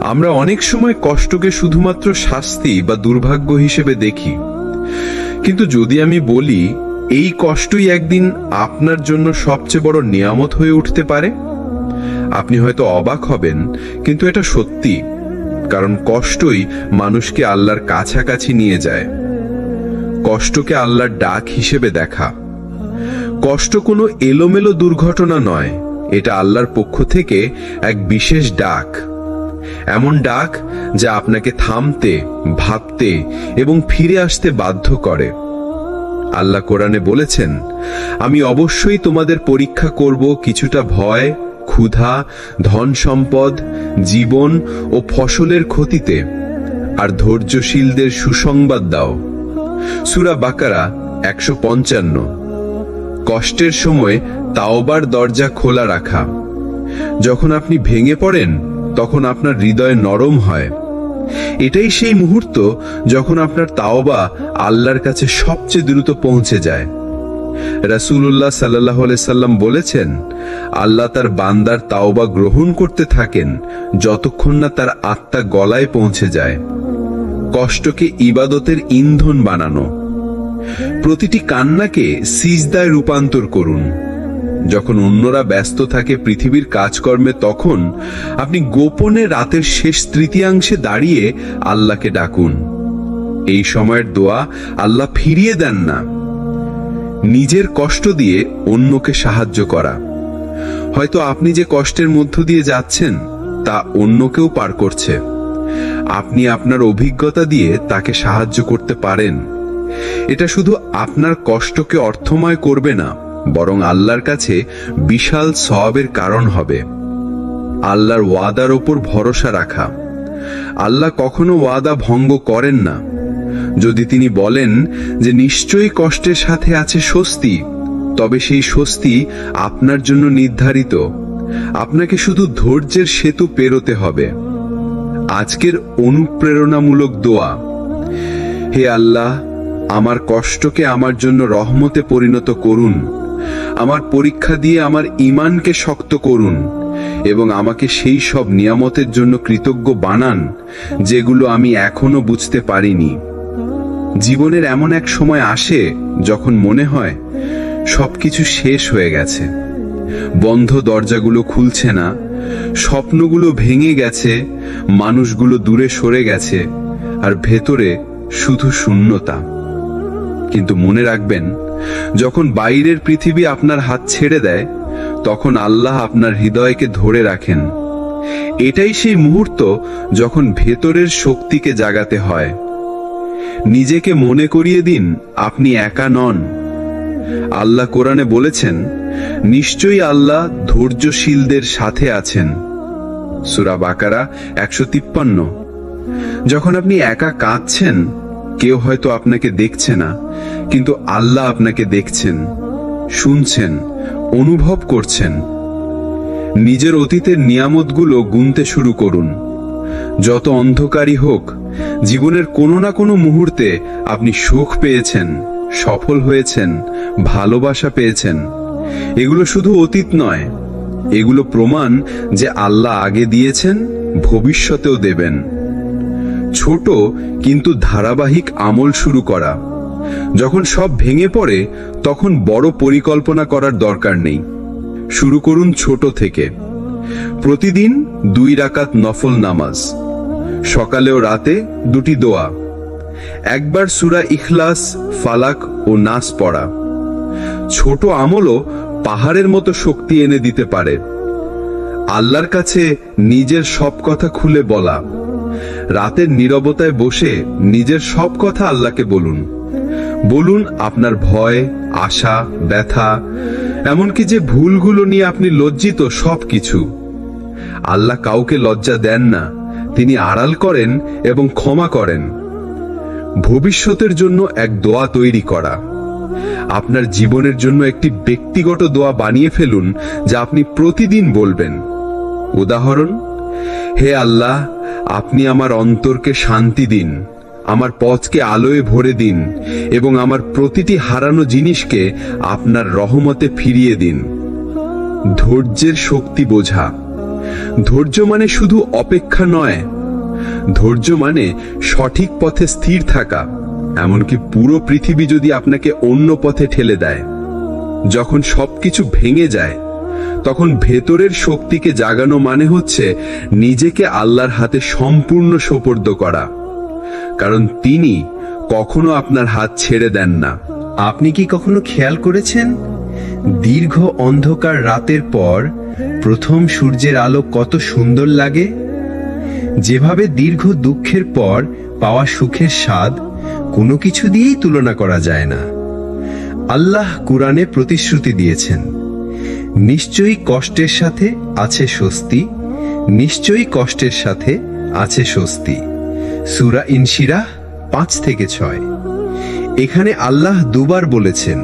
আমরা অনেক সময় কষ্টকে শুধুমাত্র শাস্তি বা দুর্ভাগ্য হিসেবে দেখি, কিন্তু যদি আমি বলি এই কষ্টই একদিন আপনার জন্য সবচেয়ে বড় নিয়ামত হয়ে উঠতে পারে, আপনি হয়তো অবাক হবেন, কিন্তু এটা সত্যি। কারণ কষ্টই মানুষকে আল্লাহর কাছাকাছি নিয়ে যায়। কষ্টকে আল্লাহর ডাক হিসেবে দেখা। কষ্ট কোনো এলোমেলো দুর্ঘটনা নয়, এটা আল্লাহর পক্ষ থেকে এক বিশেষ ডাক। এমন ডাক যা আপনাকে থামতে, ভাবতে এবং ফিরে আসতে বাধ্য করে। আল্লাহ কোরআনে বলেছেন, আমি অবশ্যই তোমাদের পরীক্ষা করব কিছুটা ভয়, ক্ষুধা, ধন সম্পদ, জীবন ও ফসলের ক্ষতিতে, আর ধৈর্যশীলদের সুসংবাদ দাও। সূরা বাকারা 155। কষ্টের সময় তাওবার দরজা খোলা রাখা। যখন আপনি ভেঙে পড়েন, তখন আপনার হৃদয় নরম হয়। এটাই সেই মুহূর্ত যখন আপনার তাওবা আল্লাহর কাছে সবচেয়ে দ্রুত পৌঁছে যায়। রাসূলুল্লাহ সাল্লাল্লাহু আলাইহি সাল্লাম বলেছেন, আল্লাহ তার বান্দার তাওবা গ্রহণ করতে থাকেন যতক্ষণ না তার আত্মা গলায় পৌঁছে যায়। কষ্টকে ইবাদতের ইন্ধন বানানো। প্রতিটি কান্নাকে সিজদায় রূপান্তর করুন। যখন অন্যরা ব্যস্ত থাকে পৃথিবীর কাজকর্মে, তখন আপনি গোপনে রাতের শেষ তৃতীয়াংশে দাঁড়িয়ে আল্লাহকে ডাকুন। এই সময়ের দোয়া আল্লাহ ফিরিয়ে দেন না। নিজের কষ্ট দিয়ে অন্যকে সাহায্য করা। হয়তো আপনি যে কষ্টের মধ্য দিয়ে যাচ্ছেন তা অন্য কেউ পার করছে। আপনি আপনার অভিজ্ঞতা দিয়ে তাকে সাহায্য করতে পারেন। এটা শুধু আপনার কষ্টকে অর্থময় করবে না, বরং আল্লাহর কাছে বিশাল সওয়াবের কারণ হবে। আল্লাহর ওয়াদার ওপর ভরসা রাখা। আল্লাহ কখনো ওয়াদা ভঙ্গ করেন না। যদি তিনি বলেন যে নিশ্চয়ই কষ্টের সাথে আছে স্বস্তি, তবে সেই স্বস্তি আপনার জন্য নির্ধারিত। আপনাকে শুধু ধৈর্যের সেতু পেরোতে হবে। আজকের অনুপ্রেরণামূলক দোয়া। হে আল্লাহ, আমার কষ্টকে আমার জন্য রহমতে পরিণত করুন। আমার পরীক্ষা দিয়ে আমার ঈমানকে শক্ত করুন এবং আমাকে সেই সব নিয়ামতের জন্য কৃতজ্ঞ বানান যেগুলো আমি এখনো বুঝতে পারিনি। জীবনের এমন এক সময় আসে যখন মনে হয় সবকিছু শেষ হয়ে গেছে। বন্ধ দরজাগুলো খুলছে না, স্বপ্নগুলো ভেঙে গেছে, মানুষগুলো দূরে সরে গেছে, আর ভেতরে শুধু শূন্যতা। কিন্তু মনে রাখবেন, যখন বাইরের পৃথিবী আপনার হাত ছেড়ে দেয়, তখন আল্লাহ আপনার হৃদয়কে ধরে রাখেন। এটাই সেই মুহূর্ত যখন ভেতরের শক্তিকে জাগাতে হয়। নিজেকে মনে করিয়ে দিন আপনি একা নন। আল্লাহ কোরআনে বলেছেন, নিশ্চয়ই আল্লাহ ধৈর্যশীলদের সাথে আছেন। সূরা বাকারা 153। যখন আপনি একা কাঁদছেন, কেউ হয়তো আপনাকে দেখছে না, কিন্তু আল্লাহ আপনাকে দেখছেন, শুনছেন, অনুভব করছেন। নিজের অতীতের নিয়ামতগুলো গুনতে শুরু করুন। যত অন্ধকারই হোক, জীবনের কোনো না কোনো মুহূর্তে আপনি সুখ পেয়েছেন, সফল হয়েছেন, ভালোবাসা পেয়েছেন। এগুলো শুধু অতীত নয়, এগুলো প্রমাণ যে আল্লাহ আগে দিয়েছেন, ভবিষ্যতেও দেবেন। ছোট কিন্তু ধারাবাহিক আমল শুরু করা। যখন সব ভেঙে পড়ে তখন বড় পরিকল্পনা করার দরকার নেই। শুরু করুন ছোট থেকে। প্রতিদিন 2 রাকাত নফল নামাজ, সকালে ও রাতে 2টি দোয়া, একবার সূরা ইখলাস, ফালাক ও নাস পড়া। ছোট আমলও পাহাড়ের মতো শক্তি এনে দিতে পারে। আল্লাহর কাছে নিজের সব কথা খুলে বলা। রাতের নীরবতায় বসে নিজের সব কথা আল্লাহকে বলুন। বলুন আপনার ভয়, আশা, ব্যথা, এমনকি যে ভুলগুলো নিয়ে আপনি লজ্জিত, সবকিছু। আল্লাহ কাউকে লজ্জা দেন না, তিনি আড়াল করেন এবং ক্ষমা করেন। ভবিষ্যতের জন্য এক দোয়া তৈরি করা। আপনার জীবনের জন্য একটি ব্যক্তিগত দোয়া বানিয়ে ফেলুন, যা আপনি প্রতিদিন বলবেন। উদাহরণ: হে আল্লাহ, আপনি আমার অন্তরকে শান্তি দিন, আমার পথকে আলোয় ভরে দিন এবং আমার প্রতিটি হারানো জিনিসকে আপনার রহমতে ফিরিয়ে দিন। ধৈর্যের শক্তি বোঝা। ধৈর্য মানে শুধু অপেক্ষা নয়, ধৈর্য মানে সঠিক পথে স্থির থাকা, এমনকি পুরো পৃথিবী যদি আপনাকে অন্য পথে ঠেলে দেয়। যখন সবকিছু ভেঙে যায় তখন ভেতরের শক্তিকে জাগানো মানে হচ্ছে নিজেকে আল্লাহর হাতে সম্পূর্ণ সোপর্দ করা, কারণ তিনি কখনো আপনার হাত ছেড়ে দেন না। আপনি কি কখনো খেয়াল করেছেন দীর্ঘ অন্ধকার রাতের পর প্রথম সূর্যের আলো কত সুন্দর লাগে? যেভাবে দীর্ঘ দুঃখের পর পাওয়া সুখের স্বাদ কোনো কিছু দিয়েই তুলনা করা যায় না। আল্লাহ কুরআনে প্রতিশ্রুতি দিয়েছেন, নিশ্চয়ই কষ্টের সাথে আছে স্বস্তি, নিশ্চয়ই কষ্টের সাথে আছে স্বস্তি। সূরা ইনশিরাহ 5-6। এখানে আল্লাহ দুবার বলেছেন,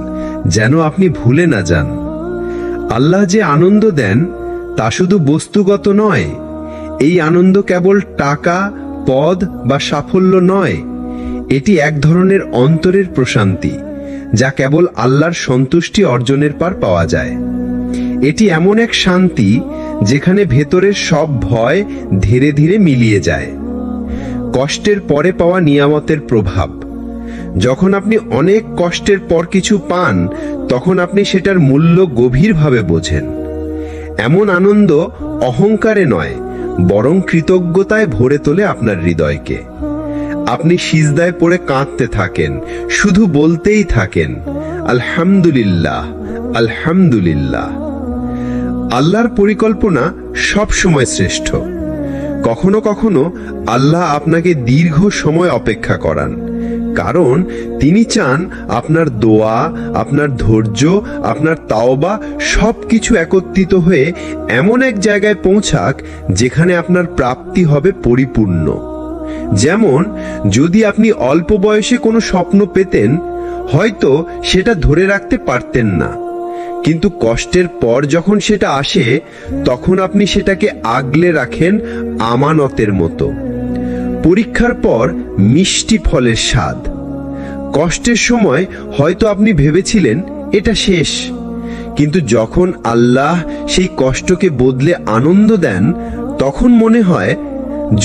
যেন আপনি ভুলে না যান। আল্লাহ যে আনন্দ দেন তা শুধু বস্তুগত নয়। এই আনন্দ কেবল টাকা, পদ বা সাফল্য নয়, এটি এক ধরনের অন্তরের প্রশান্তি, যা কেবল আল্লাহর সন্তুষ্টি অর্জনের পর পাওয়া যায়। এটি এমন এক শান্তি যেখানে ভেতরের সব ভয় ধীরে ধীরে মিলিয়ে যায়। কষ্টের পরে পাওয়া নিয়ামতের প্রভাব। যখন আপনি অনেক কষ্টের পর কিছু পান, তখন আপনি সেটার মূল্য গভীরভাবে বোঝেন। এমন আনন্দ অহংকারে নয়, বরং কৃতজ্ঞতায় ভরে তোলে আপনার হৃদয়কে। আপনি সিজদায় পড়ে কাঁদতে থাকেন, শুধু বলতেই থাকেন, আলহামদুলিল্লাহ, আলহামদুলিল্লাহ। আল্লাহর পরিকল্পনা সব সময় শ্রেষ্ঠ। কখনো কখনো আল্লাহ আপনাকে দীর্ঘ সময় অপেক্ষা করান, কারণ তিনি চান আপনার দোয়া, আপনার ধৈর্য, আপনার তাওবা সবকিছু একত্রিত হয়ে এমন এক জায়গায় পৌঁছাক যেখানে আপনার প্রাপ্তি হবে পরিপূর্ণ। যেমন যদি আপনি অল্প বয়সে কোনো স্বপ্ন পেতেন, হয়তো সেটা ধরে রাখতে পারতেন না, কিন্তু কষ্টের পর যখন সেটা আসে তখন আপনি সেটাকে আগলে রাখেন আমানতের মতো। পরীক্ষার পর মিষ্টি ফলের স্বাদ। কষ্টের সময় হয়তো আপনি ভেবেছিলেন এটা শেষ, কিন্তু যখন আল্লাহ সেই কষ্টকে বদলে আনন্দ দেন, তখন মনে হয়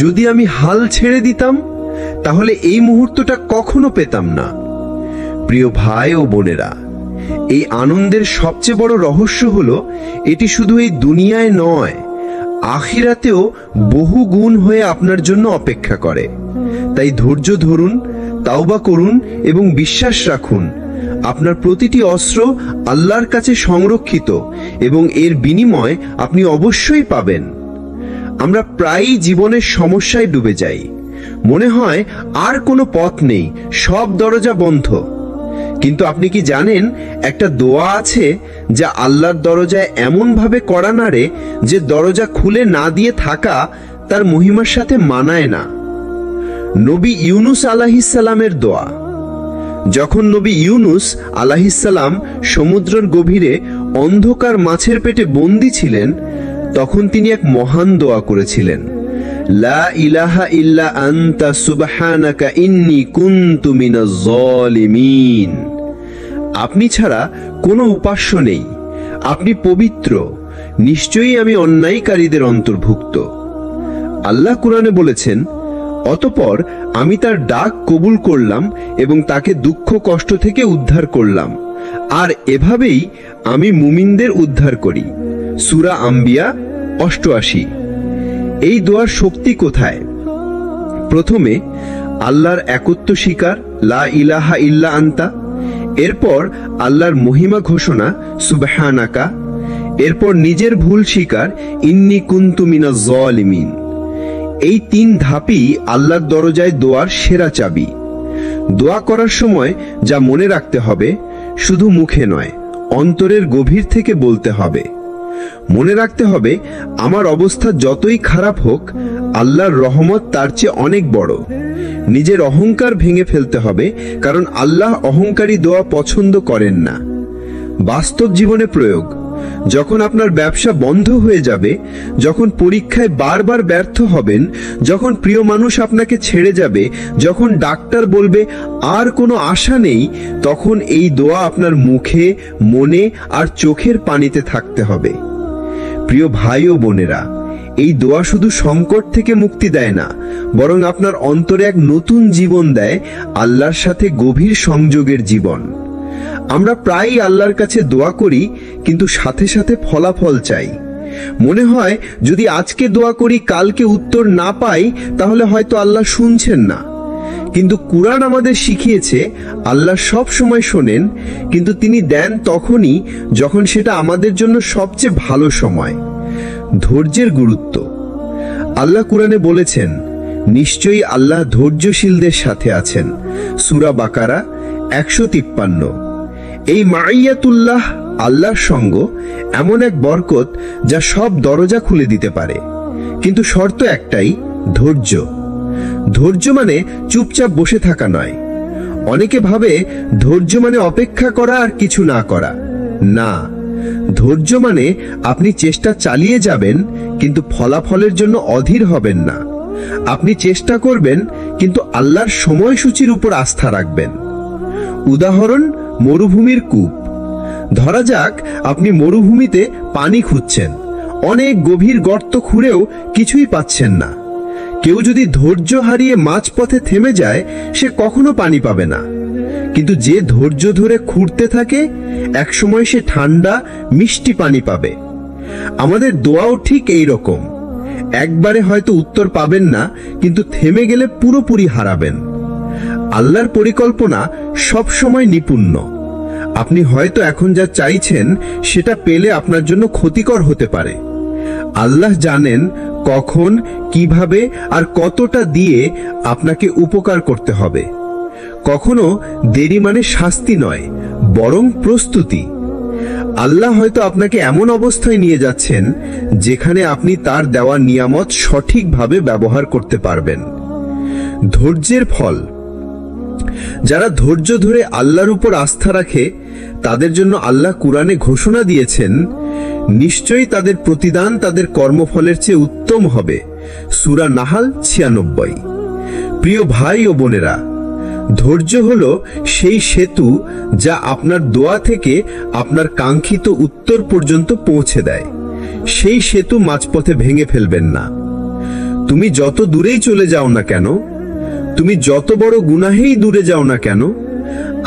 যদি আমি হাল ছেড়ে দিতাম তাহলে এই মুহূর্তটা কখনো পেতাম না। প্রিয় ভাই ও বোনেরা, এই আনন্দের সবচেয়ে বড় রহস্য হলো এটি শুধু এই দুনিয়ায় নয়, আখিরাতেও বহু গুণ হয়ে আপনার জন্য অপেক্ষা করে। তাই ধৈর্য ধরুন, তাওবা করুন এবং বিশ্বাস রাখুন আপনার প্রতিটি অস্ত্র আল্লাহর কাছে সংরক্ষিত এবং এর বিনিময় আপনি অবশ্যই পাবেন। আমরা প্রায়ই জীবনের সমস্যায় ডুবে যাই, মনে হয় আর কোনো পথ নেই, সব দরজা বন্ধ। কিন্তু আপনি কি জানেন একটা দোয়া আছে যা আল্লাহর দরজায় এমন ভাবে কড়া নাড়ে যে দরজা খুলে না দিয়ে থাকা তার মহিমার সাথে মানায় না? নবী ইউনুস আলাইহিসসালামের দোয়া। যখন নবী ইউনুস আলাইহিসসালাম সমুদ্রের গভীরে অন্ধকার মাছের পেটে বন্দী ছিলেন, তখন তিনি এক মহান দোয়া করেছিলেন, লা ইলাহা ইল্লা আনতা সুবহানাকা ইন্নী কুনতু মিনাজ জালিমিন। আপনি ছাড়া কোনো উপাস্য নেই, আপনি পবিত্র, নিশ্চয়ই আমি অন্যায়কারীদের অন্তর্ভুক্ত। আল্লাহ কুরআনে বলেছেন, অতঃপর আমি তার ডাক কবুল করলাম এবং তাকে দুঃখ কষ্ট থেকে উদ্ধার করলাম, আর এভাবেই আমি মুমিনদের উদ্ধার করি। সূরা আম্বিয়া 88। এই দোয়ার শক্তি কোথায়? প্রথমে আল্লাহর একত্ব স্বীকার, লা ইলাহা ইল্লা আনতা, এরপর আল্লাহর মহিমা ঘোষণা, সুবহানাকা, এরপর নিজের ভুল স্বীকার, ইন্নী কুনতু মিনাজ জালিমিন। এই 3 ধাপই আল্লাহর দরজায় দোয়ার সেরা চাবি। দোয়া করার সময় যা মনে রাখতে হবে, শুধু মুখে নয়, অন্তরের গভীর থেকে বলতে হবে। মনে রাখতে হবে, আমার অবস্থা যতই খারাপ হোক, আল্লাহর রহমত তার চেয়ে অনেক বড়। নিজের অহংকার ভেঙে ফেলতে হবে, কারণ আল্লাহ অহংকারী দোয়া পছন্দ করেন না। বাস্তব জীবনে প্রয়োগ: যখন আপনার ব্যবসা বন্ধ হয়ে যাবে, যখন পরীক্ষায় বারবার ব্যর্থ হবেন, যখন প্রিয় মানুষ আপনাকে ছেড়ে যাবে, যখন ডাক্তার বলবে আর কোনো আশা নেই, তখন এই দোয়া আপনার মুখে, মনে আর চোখের পানিতে থাকতে হবে। প্রিয় ভাই ও বোনেরা, এই দোয়া শুধু সংকট থেকে মুক্তি দেয় না, বরং আপনার অন্তরে এক নতুন জীবন দেয়, আল্লাহর সাথে গভীর সংযোগের জীবন। আমরা প্রায়ই আল্লাহর কাছে দোয়া করি, কিন্তু সাথে সাথে ফলাফল চাই। মনে হয় যদি আজকে দোয়া করি কালকে উত্তর না পাই, তাহলে হয়তো আল্লাহ শুনছেন না। কিন্তু কুরআন আমাদের শিখিয়েছে, আল্লাহ সব সময় শোনেন, কিন্তু তিনি দেন তখনই যখন সেটা আমাদের জন্য সবচেয়ে ভালো সময়। ধৈর্যের গুরুত্ব: আল্লাহ কুরআনে বলেছেন, নিশ্চয়ই আল্লাহ ধৈর্যশীলদের সাথে আছেন। সূরা বাকারা 153। এই মাইয়াতুল্লাহ, আল্লাহর সঙ্গ, এমন এক বরকত যা সব দরজা খুলে দিতে পারে। কিন্তু শর্ত একটাই, ধৈর্য। ধৈর্য মানে চুপচাপ বসে থাকা নয়। অনেকে ভাবে ধৈর্য মানে অপেক্ষা করা আর কিছু না করা। না, ধৈর্য মানে আপনি চেষ্টা চালিয়ে যাবেন, কিন্তু ফলাফলের জন্য অধীর হবেন না। আপনি চেষ্টা করবেন, কিন্তু আল্লাহর সময়সূচির উপর আস্থা রাখবেন। উদাহরণ, মরুভূমির কূপ। ধরা যাক আপনি মরুভূমিতে পানি খুঁজছেন, অনেক গভীর গর্ত খুঁড়েও কিছুই পাচ্ছেন না। কেউ যদি ধৈর্য হারিয়ে মাঝপথে থেমে যায়, সে কখনো পানি পাবে না। কিন্তু যে ধৈর্য ধরে খুঁড়তে থাকে, একসময় সে ঠান্ডা মিষ্টি পানি পাবে। আমাদের দোয়াও ঠিক এই রকম। একবারে হয়তো উত্তর পাবেন না, কিন্তু থেমে গেলে পুরোপুরি হারাবেন। আল্লাহর পরিকল্পনা সব সময় নিপুণ্য। আপনি হয়তো এখন যা চাইছেন সেটা পেলে আপনার জন্য ক্ষতিকর হতে পারে। আল্লাহ জানেন কখন, কিভাবে আর কতটা দিয়ে আপনাকে উপকার করতে হবে। কখনো দেরি মানে শাস্তি নয়, বরং প্রস্তুতি। আল্লাহ হয়তো আপনাকে এমন অবস্থায় নিয়ে যাচ্ছেন যেখানে আপনি তার দেওয়া নিয়ামত সঠিকভাবে ব্যবহার করতে পারবেন। ধৈর্যের ফল: যারা ধৈর্য ধরে আল্লাহর উপর আস্থা রাখে, তাদের জন্য আল্লাহ কুরআনে ঘোষণা দিয়েছেন, নিশ্চয়ই তাদের প্রতিদান তাদের কর্মফলের চেয়ে উত্তম হবে। সূরা নাহাল 96। প্রিয় ভাই ও বোনেরা, ধৈর্য হলো সেই সেতু যা আপনার দোয়া থেকে আপনার কাঙ্ক্ষিত উত্তর পর্যন্ত পৌঁছে দেয়। সেই সেতু মাঝপথে ভেঙে ফেলবেন না। তুমি যত দূরেই চলে যাও না কেন, তুমি যত বড় গুনাহেই দূরে যাও না কেন,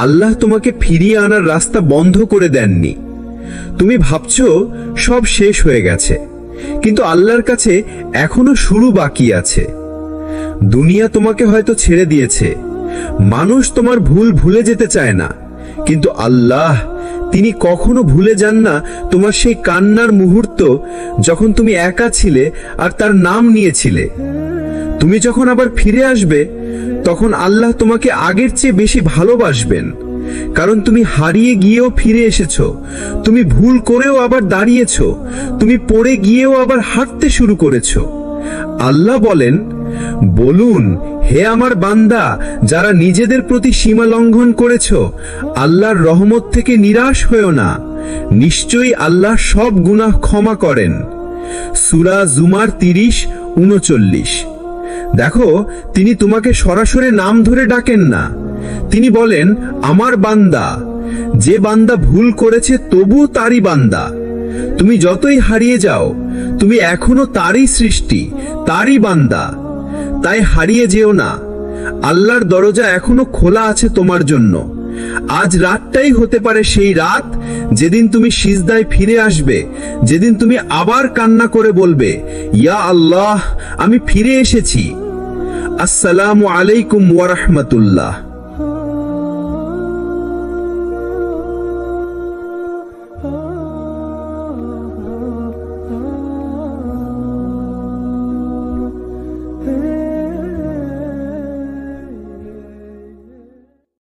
আল্লাহ তোমাকে ফিরিয়ে আনার রাস্তা বন্ধ করে দেননি। তুমি ভাবছো সব শেষ হয়ে গেছে, কিন্তু আল্লাহর কাছে এখনো শুরু বাকি আছে। দুনিয়া তোমাকে হয়তো ছেড়ে দিয়েছে, মানুষ তোমার ভুল ভুলে যেতে চায় না, কিন্তু আল্লাহ, তিনি কখনো ভুলে যান না তোমার সেই কান্নার মুহূর্ত যখন তুমি একা ছিলে আর তার নাম নিয়েছিলে। তুমি যখন আবার ফিরে আসবে, তখন আল্লাহ তোমাকে আগের চেয়ে বেশি ভালোবাসবেন, কারণ তুমি হারিয়ে গিয়েও ফিরে এসেছো, তুমি ভুল করেও আবার দাঁড়িয়েছো, তুমি পড়ে গিয়েও আবার হাঁটতে শুরু করেছো। আল্লাহ বলেন, বলুন, হে আমার বান্দা, যারা নিজেদের প্রতি সীমা লঙ্ঘন করেছো, আল্লাহর রহমত থেকে নিরাশ হয়ো না। নিশ্চয়ই আল্লাহ সব গুনাহ ক্ষমা করেন। সূরা জুমার 30-39। দেখো, তিনি তোমাকে সরাসরি নাম ধরে ডাকেন না। তিনি বলেন, আমার বান্দা। যে বান্দা ভুল করেছে তবু তারই বান্দা। তুমি যতই হারিয়ে যাও, তুমি এখনো তারই সৃষ্টি, তারই বান্দা। তাই হারিয়ে যেও না। আল্লাহর দরজা এখনো খোলা আছে তোমার জন্য। আজ রাতটাই হতে পারে সেই রাত যেদিন তুমি সিজদায় ফিরে আসবে, যেদিন তুমি আবার কান্না করে বলবে, ইয়া আল্লাহ, আমি ফিরে এসেছি। আসসালামু আলাইকুম ওয়া রাহমাতুল্লাহ।